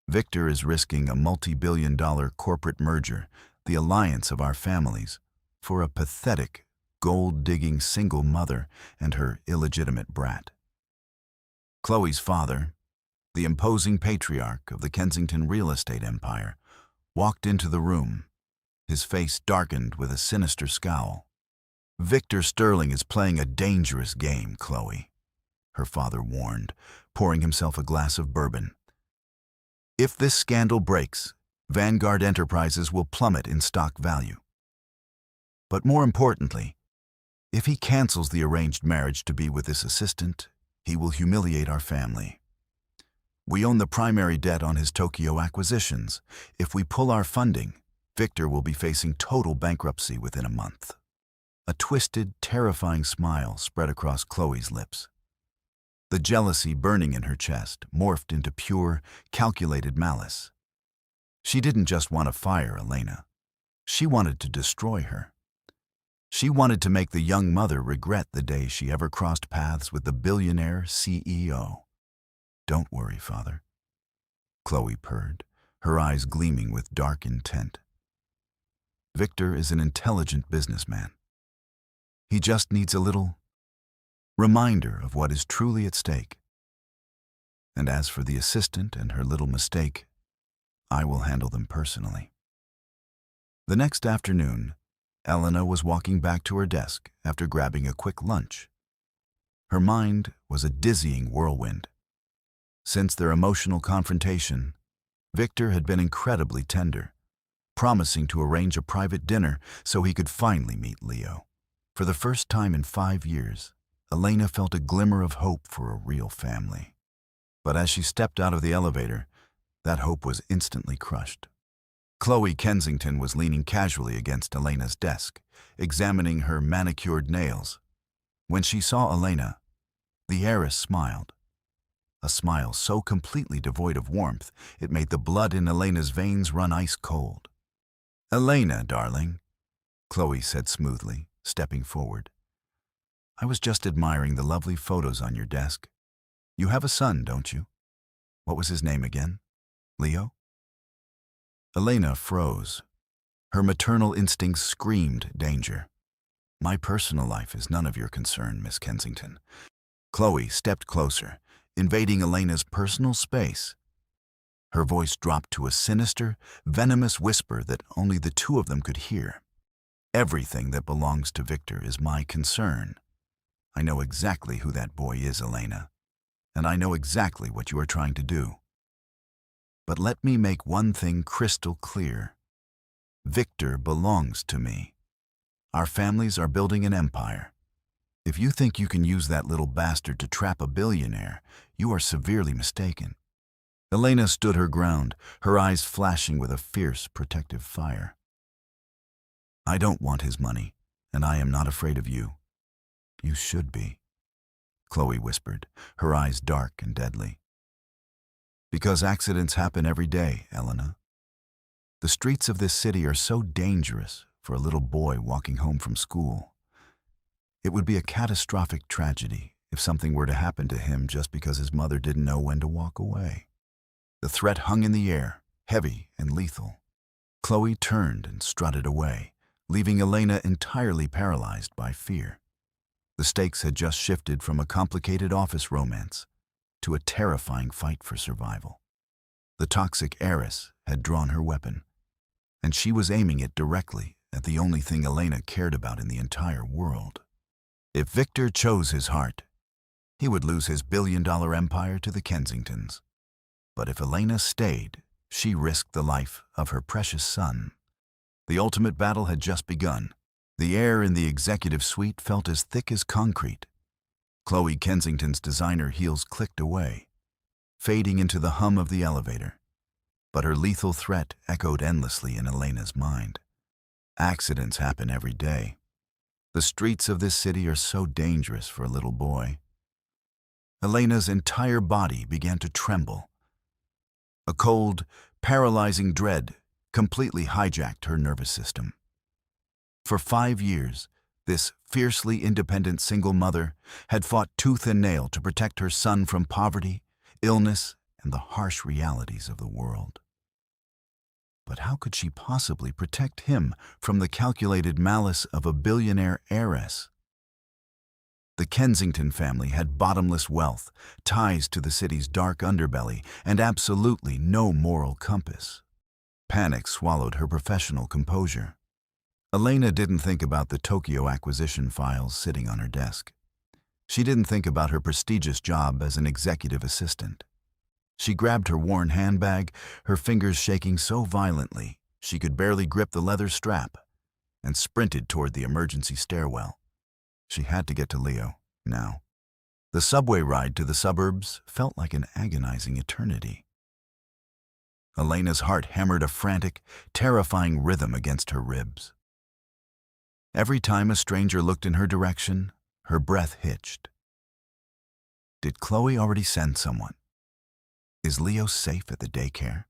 Victor is risking a multi-billion-dollar corporate merger, the alliance of our families, for a pathetic, gold-digging single mother and her illegitimate brat. Chloe's father, the imposing patriarch of the Kensington real estate empire, walked into the room, his face darkened with a sinister scowl. "Victor Sterling is playing a dangerous game, Chloe," her father warned, pouring himself a glass of bourbon. "If this scandal breaks, Vanguard Enterprises will plummet in stock value. But more importantly, if he cancels the arranged marriage to be with this assistant, he will humiliate our family. We own the primary debt on his Tokyo acquisitions. If we pull our funding, Victor will be facing total bankruptcy within a month." A twisted, terrifying smile spread across Chloe's lips. The jealousy burning in her chest morphed into pure, calculated malice. She didn't just want to fire Elena. She wanted to destroy her. She wanted to make the young mother regret the day she ever crossed paths with the billionaire CEO. "Don't worry, Father," Chloe purred, her eyes gleaming with dark intent. "Victor is an intelligent businessman. He just needs a little reminder of what is truly at stake. And as for the assistant and her little mistake, I will handle them personally." The next afternoon, Elena was walking back to her desk after grabbing a quick lunch. Her mind was a dizzying whirlwind. Since their emotional confrontation, Victor had been incredibly tender, promising to arrange a private dinner so he could finally meet Leo. For the first time in 5 years, Elena felt a glimmer of hope for a real family. But as she stepped out of the elevator, that hope was instantly crushed. Chloe Kensington was leaning casually against Elena's desk, examining her manicured nails. When she saw Elena, the heiress smiled. A smile so completely devoid of warmth, it made the blood in Elena's veins run ice cold. "Elena, darling," Chloe said smoothly, stepping forward. "I was just admiring the lovely photos on your desk. You have a son, don't you? What was his name again? Leo?" Elena froze. Her maternal instincts screamed danger. "My personal life is none of your concern, Miss Kensington." Chloe stepped closer, invading Elena's personal space. Her voice dropped to a sinister, venomous whisper that only the two of them could hear. "Everything that belongs to Victor is my concern. I know exactly who that boy is, Elena, and I know exactly what you are trying to do. But let me make one thing crystal clear. Victor belongs to me. Our families are building an empire, If you think you can use that little bastard to trap a billionaire, you are severely mistaken. Elena stood her ground, her eyes flashing with a fierce, protective fire. I don't want his money, and I am not afraid of you. You should be, Chloe whispered, her eyes dark and deadly. Because accidents happen every day, Elena. The streets of this city are so dangerous for a little boy walking home from school. It would be a catastrophic tragedy if something were to happen to him just because his mother didn't know when to walk away. The threat hung in the air, heavy and lethal. Chloe turned and strutted away, leaving Elena entirely paralyzed by fear. The stakes had just shifted from a complicated office romance to a terrifying fight for survival. The toxic heiress had drawn her weapon, and she was aiming it directly at the only thing Elena cared about in the entire world. If Victor chose his heart, he would lose his billion-dollar empire to the Kensingtons. But if Elena stayed, she risked the life of her precious son. The ultimate battle had just begun. The air in the executive suite felt as thick as concrete. Chloe Kensington's designer heels clicked away, fading into the hum of the elevator. But her lethal threat echoed endlessly in Elena's mind. Accidents happen every day. The streets of this city are so dangerous for a little boy. Elena's entire body began to tremble. A cold, paralyzing dread completely hijacked her nervous system. For 5 years, this fiercely independent single mother had fought tooth and nail to protect her son from poverty, illness, and the harsh realities of the world. But how could she possibly protect him from the calculated malice of a billionaire heiress? The Kensington family had bottomless wealth, ties to the city's dark underbelly, and absolutely no moral compass. Panic swallowed her professional composure. Elena didn't think about the Tokyo acquisition files sitting on her desk. She didn't think about her prestigious job as an executive assistant. She grabbed her worn handbag, her fingers shaking so violently she could barely grip the leather strap, and sprinted toward the emergency stairwell. She had to get to Leo, now. The subway ride to the suburbs felt like an agonizing eternity. Elena's heart hammered a frantic, terrifying rhythm against her ribs. Every time a stranger looked in her direction, her breath hitched. Did Chloe already send someone? Is Leo safe at the daycare?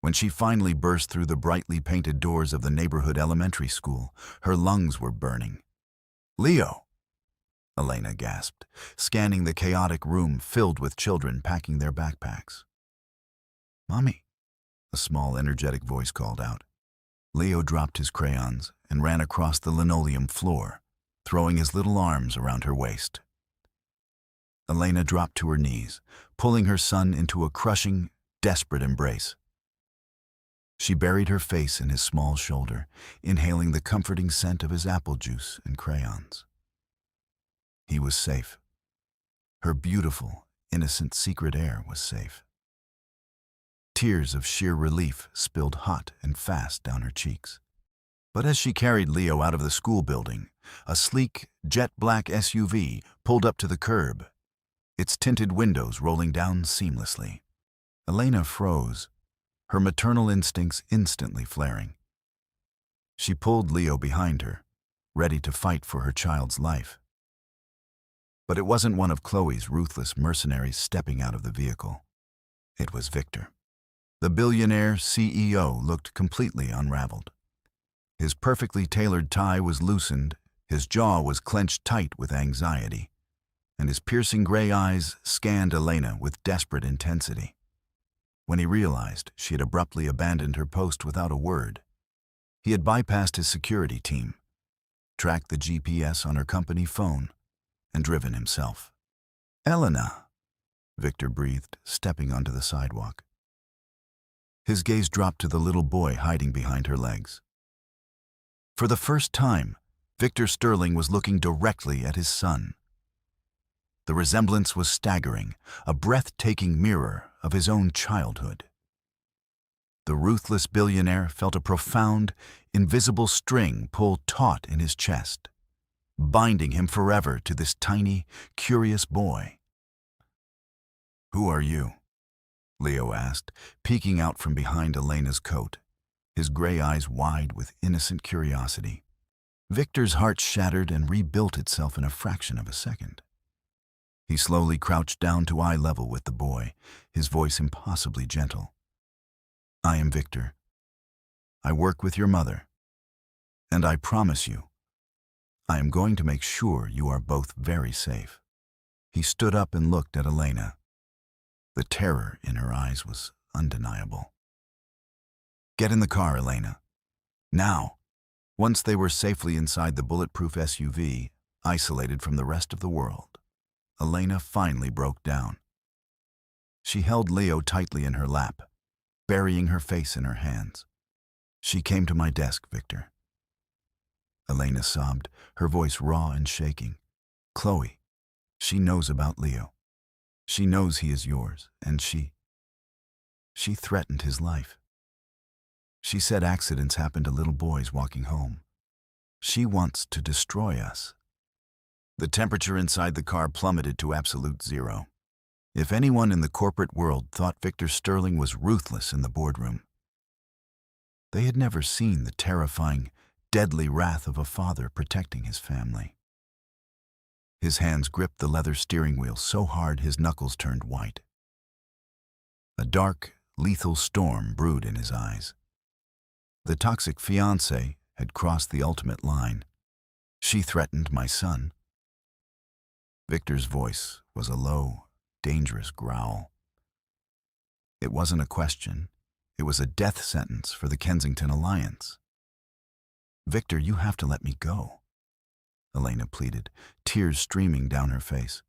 When she finally burst through the brightly painted doors of the neighborhood elementary school, her lungs were burning. Leo! Elena gasped, scanning the chaotic room filled with children packing their backpacks. Mommy, a small, energetic voice called out. Leo dropped his crayons and ran across the linoleum floor, throwing his little arms around her waist. Elena dropped to her knees, pulling her son into a crushing, desperate embrace. She buried her face in his small shoulder, inhaling the comforting scent of his apple juice and crayons. He was safe. Her beautiful, innocent secret heir was safe. Tears of sheer relief spilled hot and fast down her cheeks. But as she carried Leo out of the school building, a sleek, jet-black SUV pulled up to the curb, its tinted windows rolling down seamlessly. Elena froze, her maternal instincts instantly flaring. She pulled Leo behind her, ready to fight for her child's life. But it wasn't one of Chloe's ruthless mercenaries stepping out of the vehicle. It was Victor. The billionaire CEO looked completely unraveled. His perfectly tailored tie was loosened, his jaw was clenched tight with anxiety, and his piercing gray eyes scanned Elena with desperate intensity. When he realized she had abruptly abandoned her post without a word, he had bypassed his security team, tracked the GPS on her company phone, and driven himself. Elena, Victor breathed, stepping onto the sidewalk. His gaze dropped to the little boy hiding behind her legs. For the first time, Victor Sterling was looking directly at his son. The resemblance was staggering, a breathtaking mirror of his own childhood. The ruthless billionaire felt a profound, invisible string pull taut in his chest, binding him forever to this tiny, curious boy. "Who are you?" Leo asked, peeking out from behind Elena's coat, his gray eyes wide with innocent curiosity. Victor's heart shattered and rebuilt itself in a fraction of a second. He slowly crouched down to eye level with the boy, his voice impossibly gentle. "I am Victor. I work with your mother. And I promise you, I am going to make sure you are both very safe." He stood up and looked at Elena. The terror in her eyes was undeniable. "Get in the car, Elena. Now." Once they were safely inside the bulletproof SUV, isolated from the rest of the world, Elena finally broke down. She held Leo tightly in her lap, burying her face in her hands. "She came to my desk, Victor." Elena sobbed, her voice raw and shaking. "Chloe, she knows about Leo. She knows he is yours, and she threatened his life. She said accidents happen to little boys walking home. She wants to destroy us." The temperature inside the car plummeted to absolute zero. If anyone in the corporate world thought Victor Sterling was ruthless in the boardroom, they had never seen the terrifying, deadly wrath of a father protecting his family. His hands gripped the leather steering wheel so hard his knuckles turned white. A dark, lethal storm brewed in his eyes. The toxic fiancée had crossed the ultimate line. She threatened my son. Victor's voice was a low, dangerous growl. It wasn't a question. It was a death sentence for the Kensington Alliance. "Victor, you have to let me go," Elena pleaded, tears streaming down her face.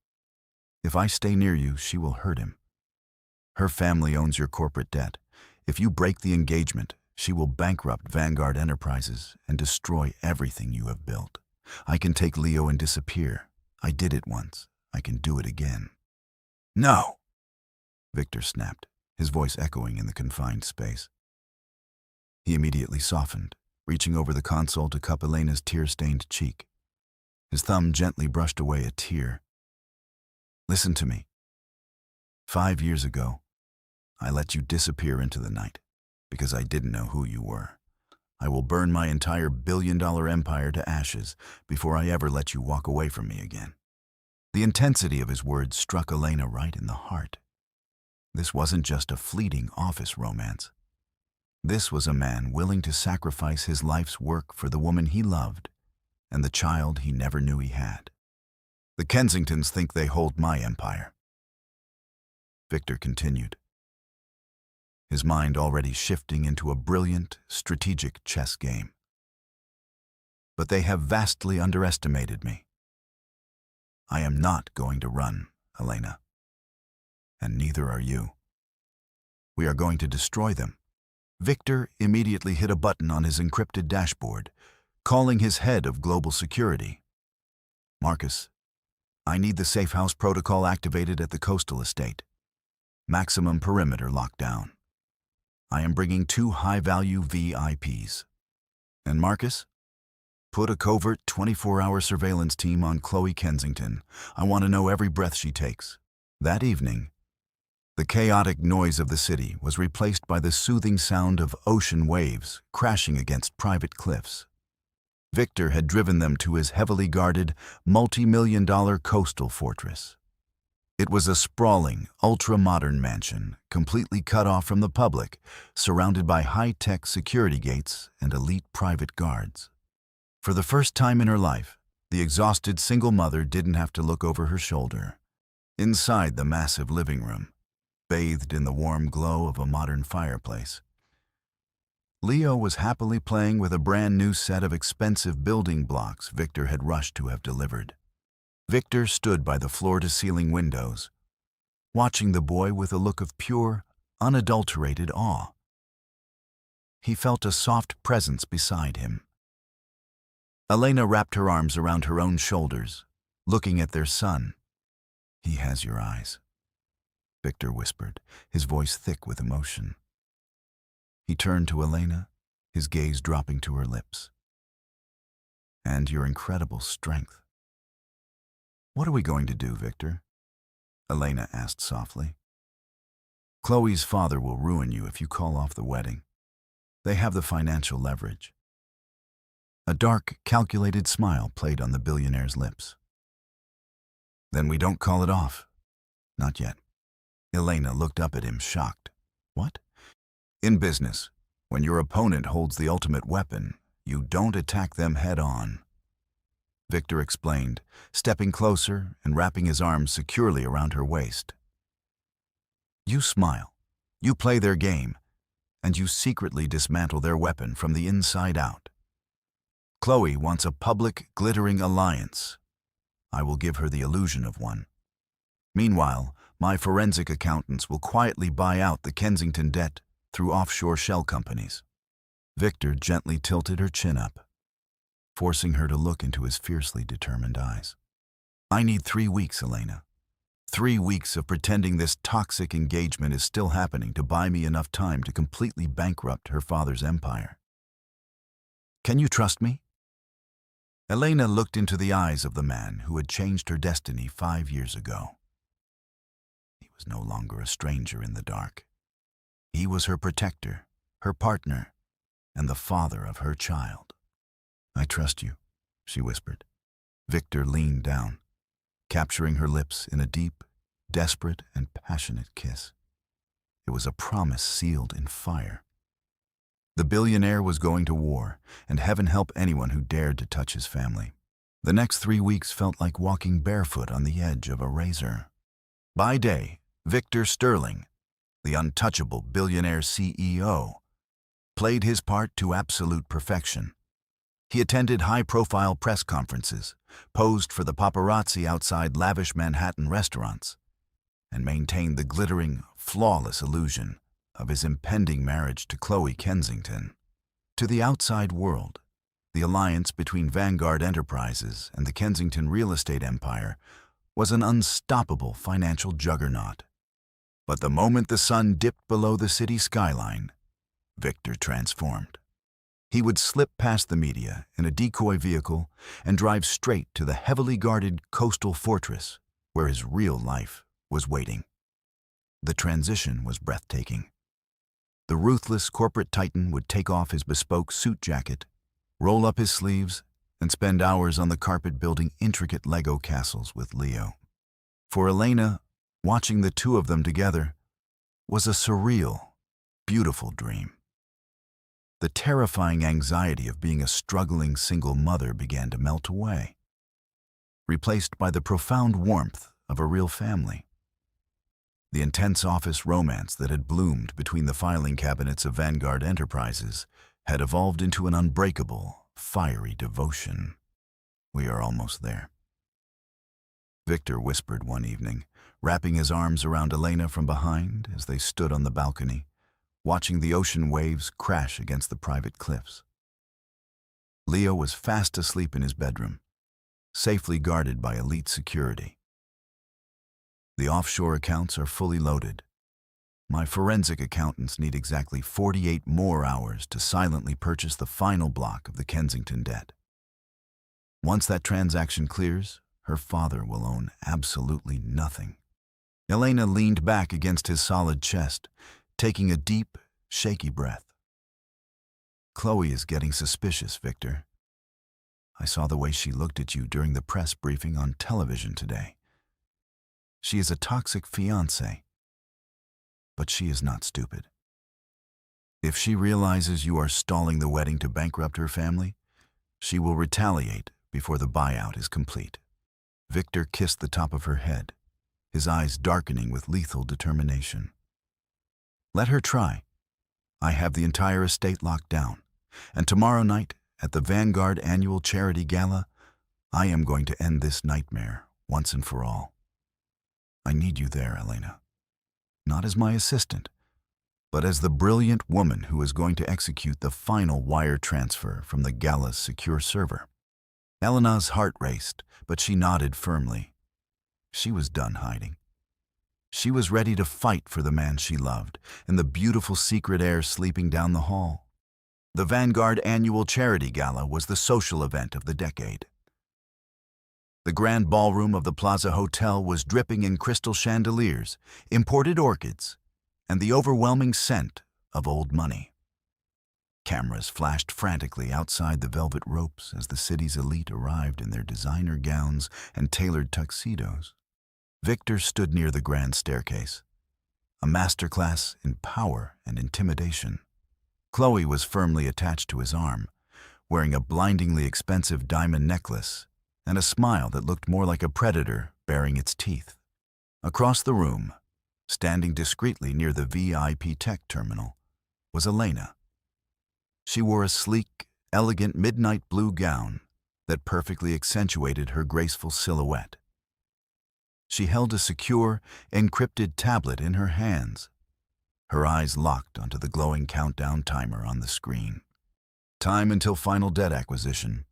"If I stay near you, she will hurt him. Her family owns your corporate debt. If you break the engagement, she will bankrupt Vanguard Enterprises and destroy everything you have built. I can take Leo and disappear. I did it once. I can do it again." "No!" Victor snapped, his voice echoing in the confined space. He immediately softened, reaching over the console to cup Elena's tear-stained cheek. His thumb gently brushed away a tear. "Listen to me. 5 years ago, I let you disappear into the night because I didn't know who you were. I will burn my entire billion-dollar empire to ashes before I ever let you walk away from me again." The intensity of his words struck Elena right in the heart. This wasn't just a fleeting office romance. This was a man willing to sacrifice his life's work for the woman he loved and the child he never knew he had. "The Kensingtons think they hold my empire," Victor continued, his mind already shifting into a brilliant, strategic chess game. "But they have vastly underestimated me. I am not going to run, Elena. And neither are you. We are going to destroy them." Victor immediately hit a button on his encrypted dashboard, calling his head of global security. "Marcus, I need the safe house protocol activated at the coastal estate. Maximum perimeter lockdown. I am bringing 2 high-value VIPs. And Marcus, put a covert 24-hour surveillance team on Chloe Kensington. I want to know every breath she takes." That evening, the chaotic noise of the city was replaced by the soothing sound of ocean waves crashing against private cliffs. Victor had driven them to his heavily guarded, multi-million-dollar coastal fortress. It was a sprawling, ultra-modern mansion, completely cut off from the public, surrounded by high-tech security gates and elite private guards. For the first time in her life, the exhausted single mother didn't have to look over her shoulder. Inside the massive living room, bathed in the warm glow of a modern fireplace, Leo was happily playing with a brand new set of expensive building blocks Victor had rushed to have delivered. Victor stood by the floor-to-ceiling windows, watching the boy with a look of pure, unadulterated awe. He felt a soft presence beside him. Elena wrapped her arms around her own shoulders, looking at their son. "He has your eyes," Victor whispered, his voice thick with emotion. He turned to Elena, his gaze dropping to her lips. "And your incredible strength." What are we going to do, Victor? Elena asked softly. Chloe's father will ruin you if you call off the wedding. They have the financial leverage. A dark, calculated smile played on the billionaire's lips. Then we don't call it off. Not yet. Elena looked up at him, shocked. What? In business, when your opponent holds the ultimate weapon, you don't attack them head-on. Victor explained, stepping closer and wrapping his arms securely around her waist. You smile, you play their game, and you secretly dismantle their weapon from the inside out. Chloe wants a public, glittering alliance. I will give her the illusion of one. Meanwhile, my forensic accountants will quietly buy out the Kensington debt through offshore shell companies. Victor gently tilted her chin up, forcing her to look into his fiercely determined eyes. I need 3 weeks, Elena. 3 weeks of pretending this toxic engagement is still happening to buy me enough time to completely bankrupt her father's empire. Can you trust me? Elena looked into the eyes of the man who had changed her destiny 5 years ago. He was no longer a stranger in the dark. He was her protector, her partner, and the father of her child. I trust you, she whispered. Victor leaned down, capturing her lips in a deep, desperate, and passionate kiss. It was a promise sealed in fire. The billionaire was going to war, and heaven help anyone who dared to touch his family. The next 3 weeks felt like walking barefoot on the edge of a razor. By day, Victor Sterling, the untouchable billionaire CEO, played his part to absolute perfection. He attended high-profile press conferences, posed for the paparazzi outside lavish Manhattan restaurants, and maintained the glittering, flawless illusion of his impending marriage to Chloe Kensington. To the outside world, the alliance between Vanguard Enterprises and the Kensington real estate empire was an unstoppable financial juggernaut. But the moment the sun dipped below the city skyline, Victor transformed. He would slip past the media in a decoy vehicle and drive straight to the heavily guarded coastal fortress where his real life was waiting. The transition was breathtaking. The ruthless corporate titan would take off his bespoke suit jacket, roll up his sleeves, and spend hours on the carpet building intricate Lego castles with Leo. For Elena, watching the two of them together was a surreal, beautiful dream. The terrifying anxiety of being a struggling single mother began to melt away, replaced by the profound warmth of a real family. The intense office romance that had bloomed between the filing cabinets of Vanguard Enterprises had evolved into an unbreakable, fiery devotion. We are almost there, Victor whispered one evening, wrapping his arms around Elena from behind as they stood on the balcony, watching the ocean waves crash against the private cliffs. Leo was fast asleep in his bedroom, safely guarded by elite security. The offshore accounts are fully loaded. My forensic accountants need exactly 48 more hours to silently purchase the final block of the Kensington debt. Once that transaction clears, her father will own absolutely nothing. Elena leaned back against his solid chest, taking a deep, shaky breath. Chloe is getting suspicious, Victor. I saw the way she looked at you during the press briefing on television today. She is a toxic fiancée, but she is not stupid. If she realizes you are stalling the wedding to bankrupt her family, she will retaliate before the buyout is complete. Victor kissed the top of her head, his eyes darkening with lethal determination. Let her try. I have the entire estate locked down, and tomorrow night, at the Vanguard Annual Charity Gala, I am going to end this nightmare once and for all. I need you there, Elena. Not as my assistant, but as the brilliant woman who is going to execute the final wire transfer from the gala's secure server. Elena's heart raced, but she nodded firmly. She was done hiding. She was ready to fight for the man she loved and the beautiful secret heir sleeping down the hall. The Vanguard Annual Charity Gala was the social event of the decade. The grand ballroom of the Plaza Hotel was dripping in crystal chandeliers, imported orchids, and the overwhelming scent of old money. Cameras flashed frantically outside the velvet ropes as the city's elite arrived in their designer gowns and tailored tuxedos. Victor stood near the grand staircase, a masterclass in power and intimidation. Chloe was firmly attached to his arm, wearing a blindingly expensive diamond necklace and a smile that looked more like a predator baring its teeth. Across the room, standing discreetly near the VIP tech terminal, was Elena. She wore a sleek, elegant midnight blue gown that perfectly accentuated her graceful silhouette. She held a secure, encrypted tablet in her hands, her eyes locked onto the glowing countdown timer on the screen. Time until final debt acquisition,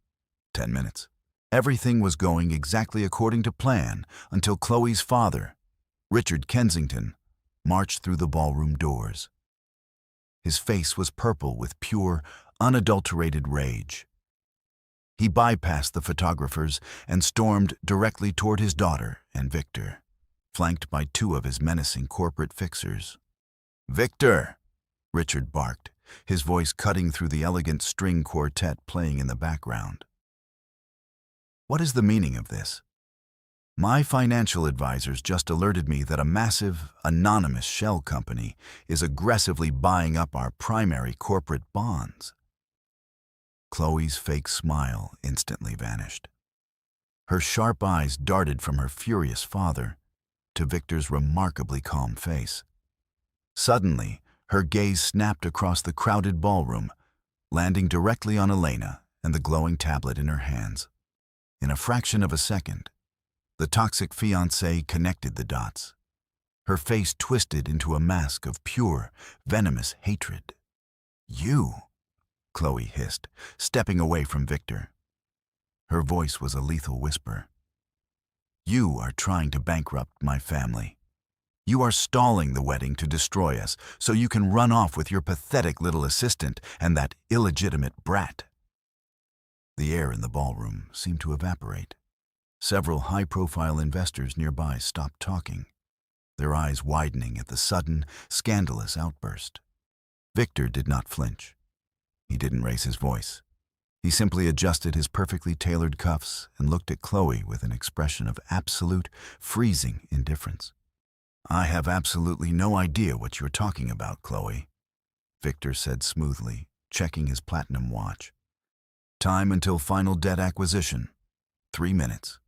10 minutes. Everything was going exactly according to plan until Chloe's father, Richard Kensington, marched through the ballroom doors. His face was purple with pure, unadulterated rage. He bypassed the photographers and stormed directly toward his daughter and Victor, flanked by two of his menacing corporate fixers. "Victor!" Richard barked, his voice cutting through the elegant string quartet playing in the background. "What is the meaning of this? My financial advisors just alerted me that a massive, anonymous shell company is aggressively buying up our primary corporate bonds." Chloe's fake smile instantly vanished. Her sharp eyes darted from her furious father to Victor's remarkably calm face. Suddenly, her gaze snapped across the crowded ballroom, landing directly on Elena and the glowing tablet in her hands. In a fraction of a second, the toxic fiancée connected the dots. Her face twisted into a mask of pure, venomous hatred. "You," Chloe hissed, stepping away from Victor. Her voice was a lethal whisper. "You are trying to bankrupt my family. You are stalling the wedding to destroy us so you can run off with your pathetic little assistant and that illegitimate brat." The air in the ballroom seemed to evaporate. Several high-profile investors nearby stopped talking, their eyes widening at the sudden, scandalous outburst. Victor did not flinch. He didn't raise his voice. He simply adjusted his perfectly tailored cuffs and looked at Chloe with an expression of absolute, freezing indifference. "I have absolutely no idea what you're talking about, Chloe," Victor said smoothly, checking his platinum watch. "Time until final debt acquisition, 3 minutes.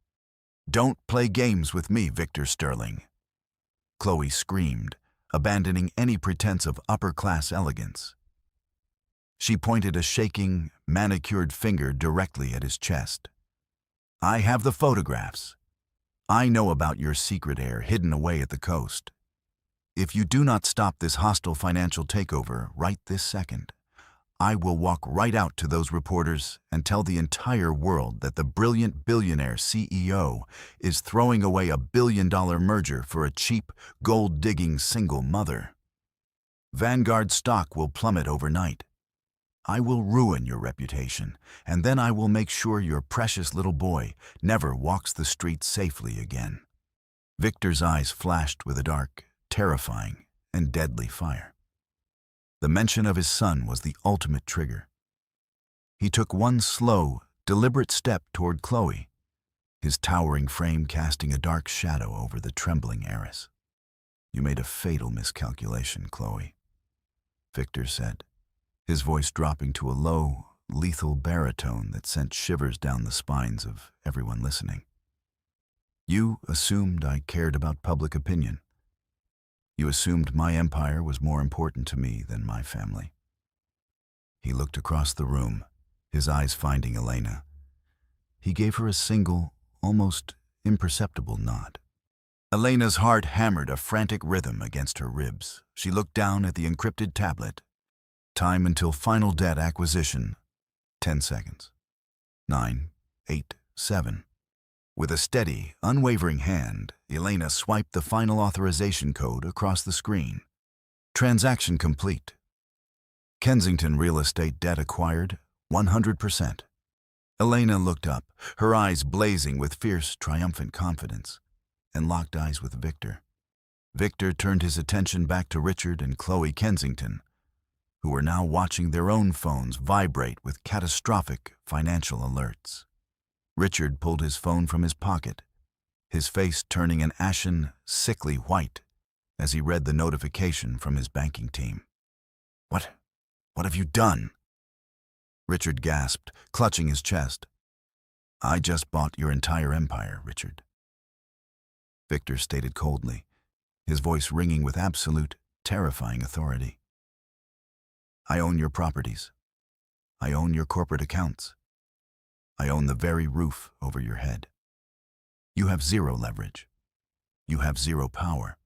Don't play games with me, Victor Sterling." Chloe screamed, abandoning any pretense of upper-class elegance. She pointed a shaking, manicured finger directly at his chest. "I have the photographs. I know about your secret heir hidden away at the coast. If you do not stop this hostile financial takeover right this second, I will walk right out to those reporters and tell the entire world that the brilliant billionaire CEO is throwing away a billion-dollar merger for a cheap, gold-digging single mother. Vanguard stock will plummet overnight. I will ruin your reputation, and then I will make sure your precious little boy never walks the streets safely again." Victor's eyes flashed with a dark, terrifying, and deadly fire. The mention of his son was the ultimate trigger. He took one slow, deliberate step toward Chloe, his towering frame casting a dark shadow over the trembling heiress. "You made a fatal miscalculation, Chloe," Victor said, his voice dropping to a low, lethal baritone that sent shivers down the spines of everyone listening. "You assumed I cared about public opinion. You assumed my empire was more important to me than my family." He looked across the room, his eyes finding Elena. He gave her a single, almost imperceptible nod. Elena's heart hammered a frantic rhythm against her ribs. She looked down at the encrypted tablet. Time until final debt acquisition, 10 seconds. 9, 8, 7. With a steady, unwavering hand, Elena swiped the final authorization code across the screen. Transaction complete. Kensington real estate debt acquired, 100%. Elena looked up, her eyes blazing with fierce, triumphant confidence, and locked eyes with Victor. Victor turned his attention back to Richard and Chloe Kensington, who were now watching their own phones vibrate with catastrophic financial alerts. Richard pulled his phone from his pocket, his face turning an ashen, sickly white as he read the notification from his banking team. What have you done?" Richard gasped, clutching his chest. "I just bought your entire empire, Richard," Victor stated coldly, his voice ringing with absolute, terrifying authority. "I own your properties. I own your corporate accounts. I own the very roof over your head. You have zero leverage. You have zero power.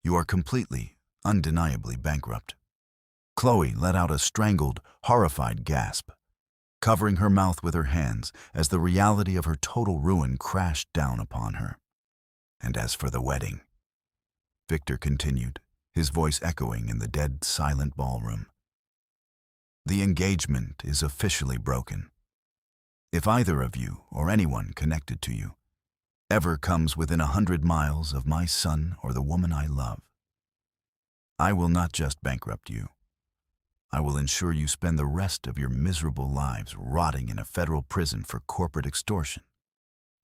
You are completely, undeniably bankrupt." Chloe let out a strangled, horrified gasp, covering her mouth with her hands as the reality of her total ruin crashed down upon her. "And as for the wedding," Victor continued, his voice echoing in the dead, silent ballroom, "the engagement is officially broken. If either of you, or anyone connected to you, ever comes within 100 miles of my son or the woman I love, I will not just bankrupt you. I will ensure you spend the rest of your miserable lives rotting in a federal prison for corporate extortion."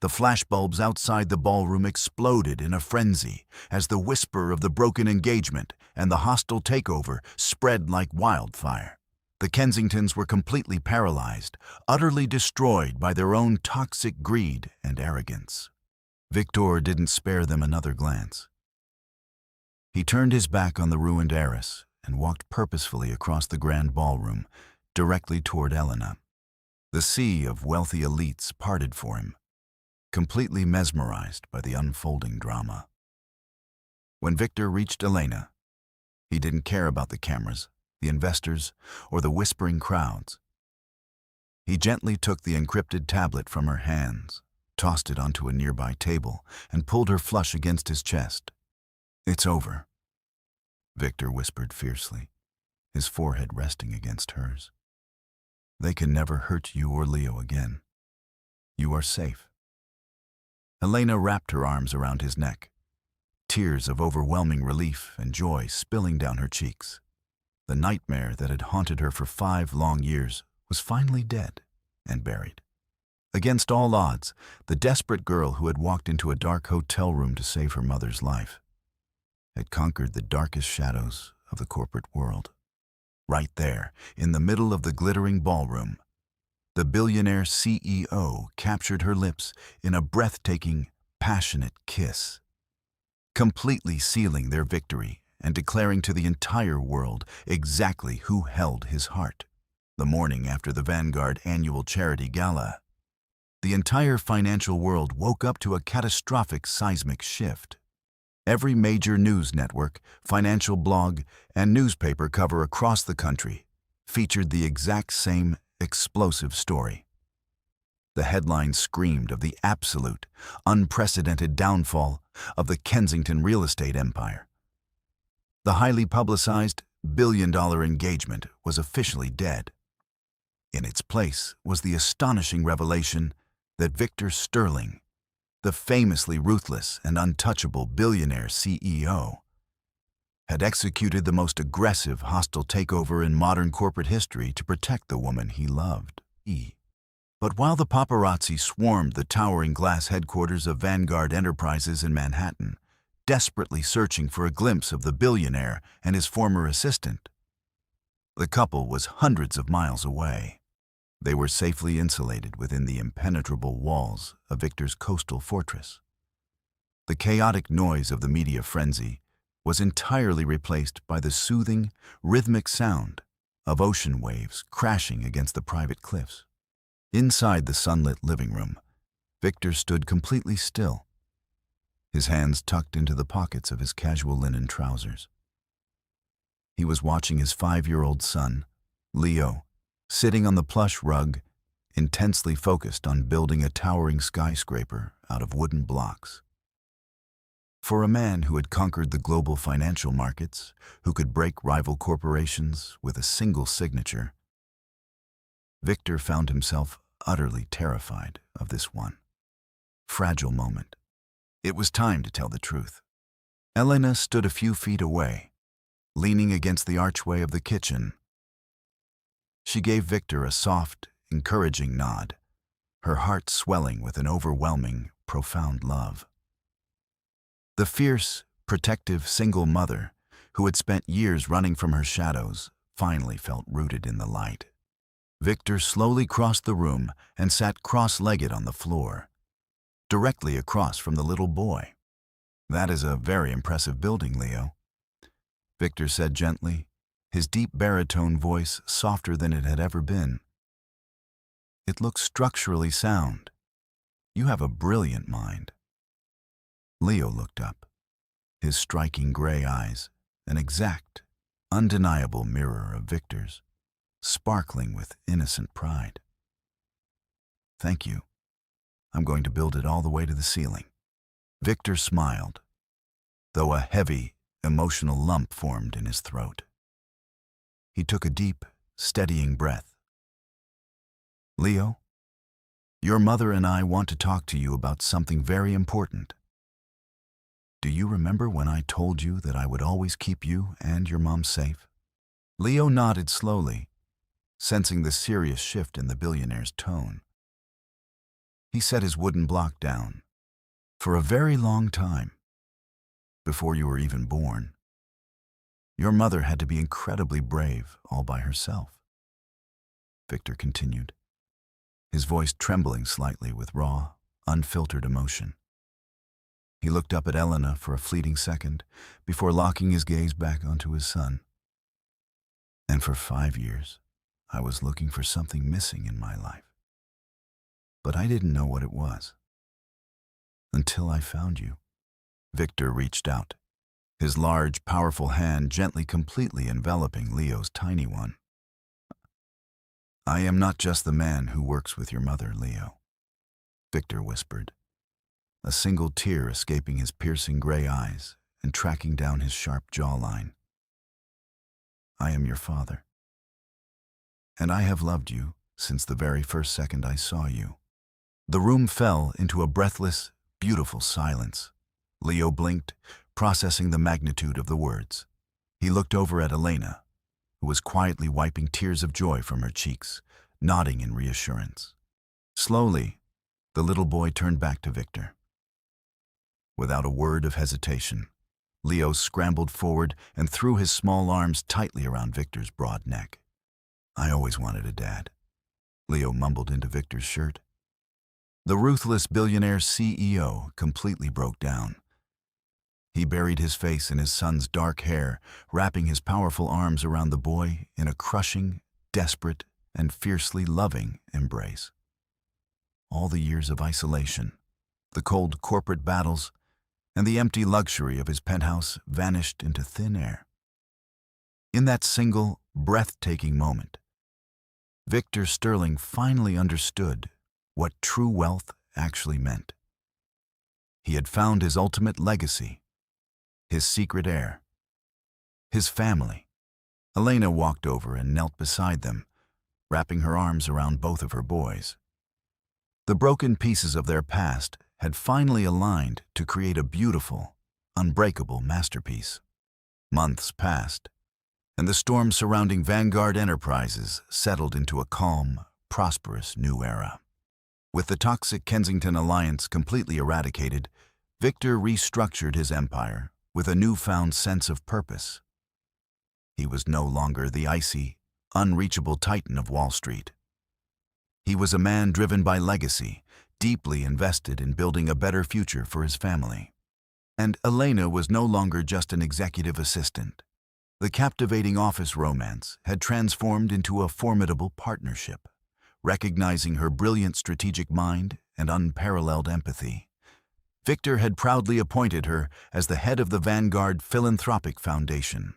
The flashbulbs outside the ballroom exploded in a frenzy as the whisper of the broken engagement and the hostile takeover spread like wildfire. The Kensingtons were completely paralyzed, utterly destroyed by their own toxic greed and arrogance. Victor didn't spare them another glance. He turned his back on the ruined heiress and walked purposefully across the grand ballroom, directly toward Elena. The sea of wealthy elites parted for him, completely mesmerized by the unfolding drama. When Victor reached Elena, he didn't care about the cameras, the investors, or the whispering crowds. He gently took the encrypted tablet from her hands, tossed it onto a nearby table, and pulled her flush against his chest. "It's over," Victor whispered fiercely, his forehead resting against hers. "They can never hurt you or Leo again. You are safe." Elena wrapped her arms around his neck, tears of overwhelming relief and joy spilling down her cheeks. The nightmare that had haunted her for 5 long years was finally dead and buried. Against all odds, the desperate girl who had walked into a dark hotel room to save her mother's life had conquered the darkest shadows of the corporate world. Right there, in the middle of the glittering ballroom, the billionaire CEO captured her lips in a breathtaking, passionate kiss, completely sealing their victory and declaring to the entire world exactly who held his heart. The morning after the Vanguard annual charity gala, the entire financial world woke up to a catastrophic seismic shift. Every major news network, financial blog, and newspaper cover across the country featured the exact same explosive story. The headlines screamed of the absolute, unprecedented downfall of the Kensington real estate empire. The highly publicized billion-dollar engagement was officially dead. In its place was the astonishing revelation that Victor Sterling, the famously ruthless and untouchable billionaire CEO, had executed the most aggressive hostile takeover in modern corporate history to protect the woman he loved. But while the paparazzi swarmed the towering glass headquarters of Vanguard Enterprises in Manhattan, desperately searching for a glimpse of the billionaire and his former assistant, the couple was hundreds of miles away. They were safely insulated within the impenetrable walls of Victor's coastal fortress. The chaotic noise of the media frenzy was entirely replaced by the soothing, rhythmic sound of ocean waves crashing against the private cliffs. Inside the sunlit living room, Victor stood completely still, his hands tucked into the pockets of his casual linen trousers. He was watching his 5-year-old son, Leo, sitting on the plush rug, intensely focused on building a towering skyscraper out of wooden blocks. For a man who had conquered the global financial markets, who could break rival corporations with a single signature, Victor found himself utterly terrified of this one fragile moment. It was time to tell the truth. Elena stood a few feet away, leaning against the archway of the kitchen. She gave Victor a soft, encouraging nod, her heart swelling with an overwhelming, profound love. The fierce, protective single mother, who had spent years running from her shadows, finally felt rooted in the light. Victor slowly crossed the room and sat cross-legged on the floor, directly across from the little boy. "That is a very impressive building, Leo," Victor said gently, his deep baritone voice softer than it had ever been. "It looks structurally sound. You have a brilliant mind." Leo looked up, his striking gray eyes, an exact, undeniable mirror of Victor's, sparkling with innocent pride. "Thank you. I'm going to build it all the way to the ceiling." Victor smiled, though a heavy, emotional lump formed in his throat. He took a deep, steadying breath. "Leo, your mother and I want to talk to you about something very important. Do you remember when I told you that I would always keep you and your mom safe?" Leo nodded slowly, sensing the serious shift in the billionaire's tone. He set his wooden block down. "For a very long time, before you were even born, your mother had to be incredibly brave all by herself," Victor continued, his voice trembling slightly with raw, unfiltered emotion. He looked up at Elena for a fleeting second before locking his gaze back onto his son. "And for 5 years, I was looking for something missing in my life. But I didn't know what it was. Until I found you." Victor reached out, his large, powerful hand gently completely enveloping Leo's tiny one. "I am not just the man who works with your mother, Leo," Victor whispered, a single tear escaping his piercing gray eyes and tracking down his sharp jawline. "I am your father. And I have loved you since the very first second I saw you." The room fell into a breathless, beautiful silence. Leo blinked, processing the magnitude of the words. He looked over at Elena, who was quietly wiping tears of joy from her cheeks, nodding in reassurance. Slowly, the little boy turned back to Victor. Without a word of hesitation, Leo scrambled forward and threw his small arms tightly around Victor's broad neck. "I always wanted a dad," Leo mumbled into Victor's shirt. The ruthless billionaire CEO completely broke down. He buried his face in his son's dark hair, wrapping his powerful arms around the boy in a crushing, desperate, and fiercely loving embrace. All the years of isolation, the cold corporate battles, and the empty luxury of his penthouse vanished into thin air. In that single, breathtaking moment, Victor Sterling finally understood what true wealth actually meant. He had found his ultimate legacy, his secret heir, his family. Elena walked over and knelt beside them, wrapping her arms around both of her boys. The broken pieces of their past had finally aligned to create a beautiful, unbreakable masterpiece. Months passed, and the storm surrounding Vanguard Enterprises settled into a calm, prosperous new era. With the toxic Kensington alliance completely eradicated, Victor restructured his empire with a newfound sense of purpose. He was no longer the icy, unreachable titan of Wall Street. He was a man driven by legacy, deeply invested in building a better future for his family. And Elena was no longer just an executive assistant. The captivating office romance had transformed into a formidable partnership. Recognizing her brilliant strategic mind and unparalleled empathy, Victor had proudly appointed her as the head of the Vanguard Philanthropic Foundation.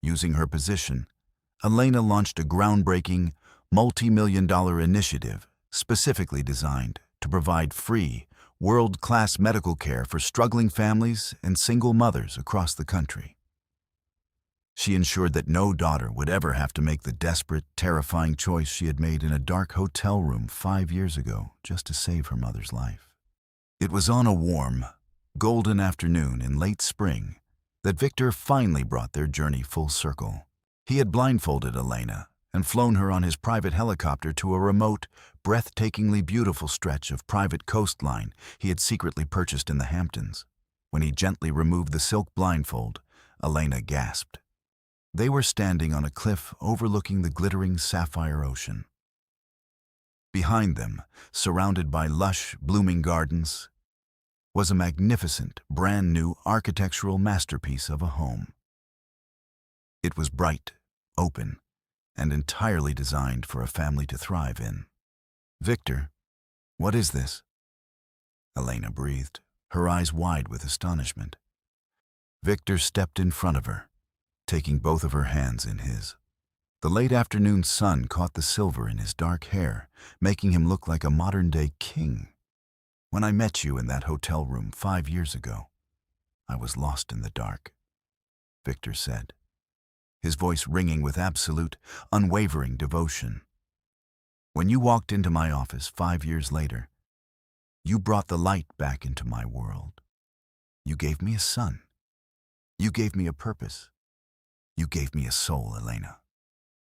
Using her position, Elena launched a groundbreaking, multi-million-dollar initiative specifically designed to provide free, world-class medical care for struggling families and single mothers across the country. She ensured that no daughter would ever have to make the desperate, terrifying choice she had made in a dark hotel room 5 years ago just to save her mother's life. It was on a warm, golden afternoon in late spring that Victor finally brought their journey full circle. He had blindfolded Elena and flown her on his private helicopter to a remote, breathtakingly beautiful stretch of private coastline he had secretly purchased in the Hamptons. When he gently removed the silk blindfold, Elena gasped. They were standing on a cliff overlooking the glittering sapphire ocean. Behind them, surrounded by lush, blooming gardens, was a magnificent, brand-new architectural masterpiece of a home. It was bright, open, and entirely designed for a family to thrive in. "Victor, what is this?" Elena breathed, her eyes wide with astonishment. Victor stepped in front of her, taking both of her hands in his. The late afternoon sun caught the silver in his dark hair, making him look like a modern-day king. "When I met you in that hotel room 5 years ago, I was lost in the dark," Victor said, his voice ringing with absolute, unwavering devotion. "When you walked into my office 5 years later, you brought the light back into my world. You gave me a son. You gave me a purpose. You gave me a soul, Elena."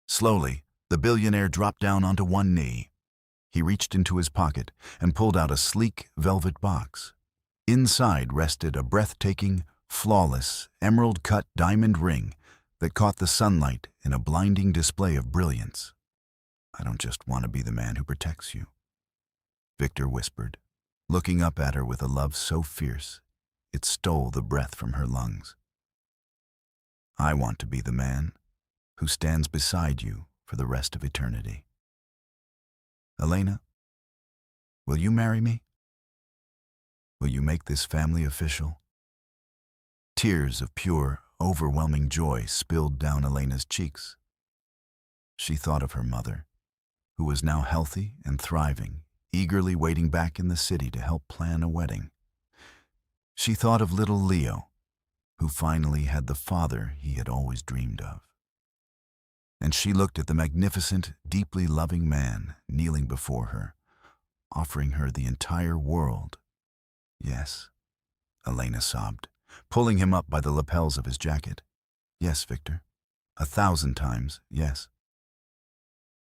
Slowly, the billionaire dropped down onto one knee. He reached into his pocket and pulled out a sleek velvet box. Inside rested a breathtaking, flawless, emerald-cut diamond ring that caught the sunlight in a blinding display of brilliance. "I don't just want to be the man who protects you," Victor whispered, looking up at her with a love so fierce it stole the breath from her lungs. "I want to be the man who stands beside you for the rest of eternity. Elena, will you marry me? Will you make this family official?" Tears of pure, overwhelming joy spilled down Elena's cheeks. She thought of her mother, who was now healthy and thriving, eagerly waiting back in the city to help plan a wedding. She thought of little Leo, who finally had the father he had always dreamed of. And she looked at the magnificent, deeply loving man kneeling before her, offering her the entire world. "Yes," Elena sobbed, pulling him up by the lapels of his jacket. "Yes, Victor. 1,000 times, yes."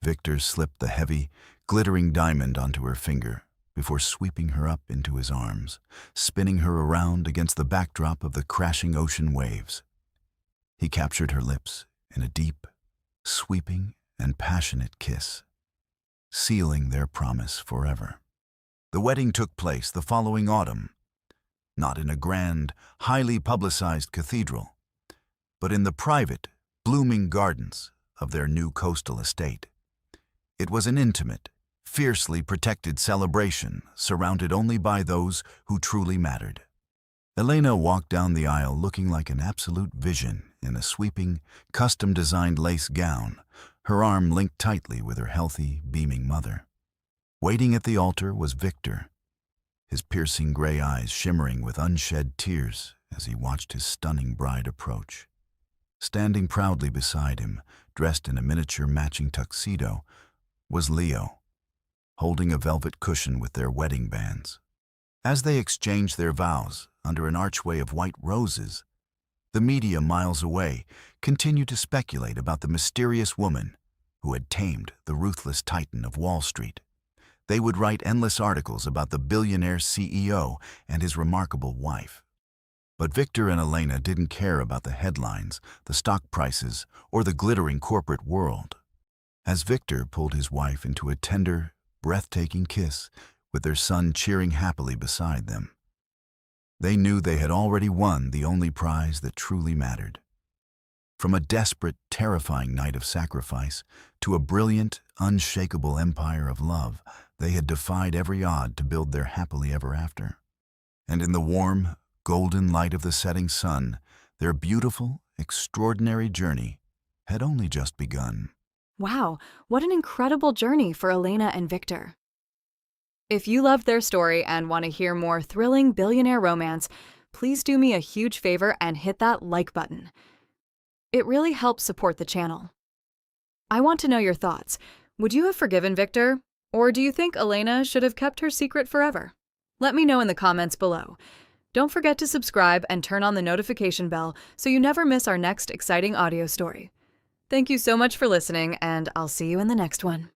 Victor slipped the heavy, glittering diamond onto her finger before sweeping her up into his arms, spinning her around against the backdrop of the crashing ocean waves. He captured her lips in a deep, sweeping and passionate kiss, sealing their promise forever. The wedding took place the following autumn, not in a grand, highly publicized cathedral, but in the private, blooming gardens of their new coastal estate. It was an intimate, fiercely protected celebration surrounded only by those who truly mattered. Elena walked down the aisle looking like an absolute vision in a sweeping, custom-designed lace gown, her arm linked tightly with her healthy, beaming mother. Waiting at the altar was Victor, his piercing gray eyes shimmering with unshed tears as he watched his stunning bride approach. Standing proudly beside him, dressed in a miniature matching tuxedo, was Leo, holding a velvet cushion with their wedding bands. As they exchanged their vows under an archway of white roses, the media miles away continued to speculate about the mysterious woman who had tamed the ruthless titan of Wall Street. They would write endless articles about the billionaire CEO and his remarkable wife. But Victor and Elena didn't care about the headlines, the stock prices, or the glittering corporate world. As Victor pulled his wife into a tender, breathtaking kiss with their son cheering happily beside them, they knew they had already won the only prize that truly mattered. From a desperate, terrifying night of sacrifice to a brilliant, unshakable empire of love, they had defied every odd to build their happily ever after. And in the warm, golden light of the setting sun, their beautiful, extraordinary journey had only just begun. Wow, what an incredible journey for Elena and Victor. If you loved their story and want to hear more thrilling billionaire romance, please do me a huge favor and hit that like button. It really helps support the channel. I want to know your thoughts. Would you have forgiven Victor? Or do you think Elena should have kept her secret forever? Let me know in the comments below. Don't forget to subscribe and turn on the notification bell so you never miss our next exciting audio story. Thank you so much for listening, and I'll see you in the next one.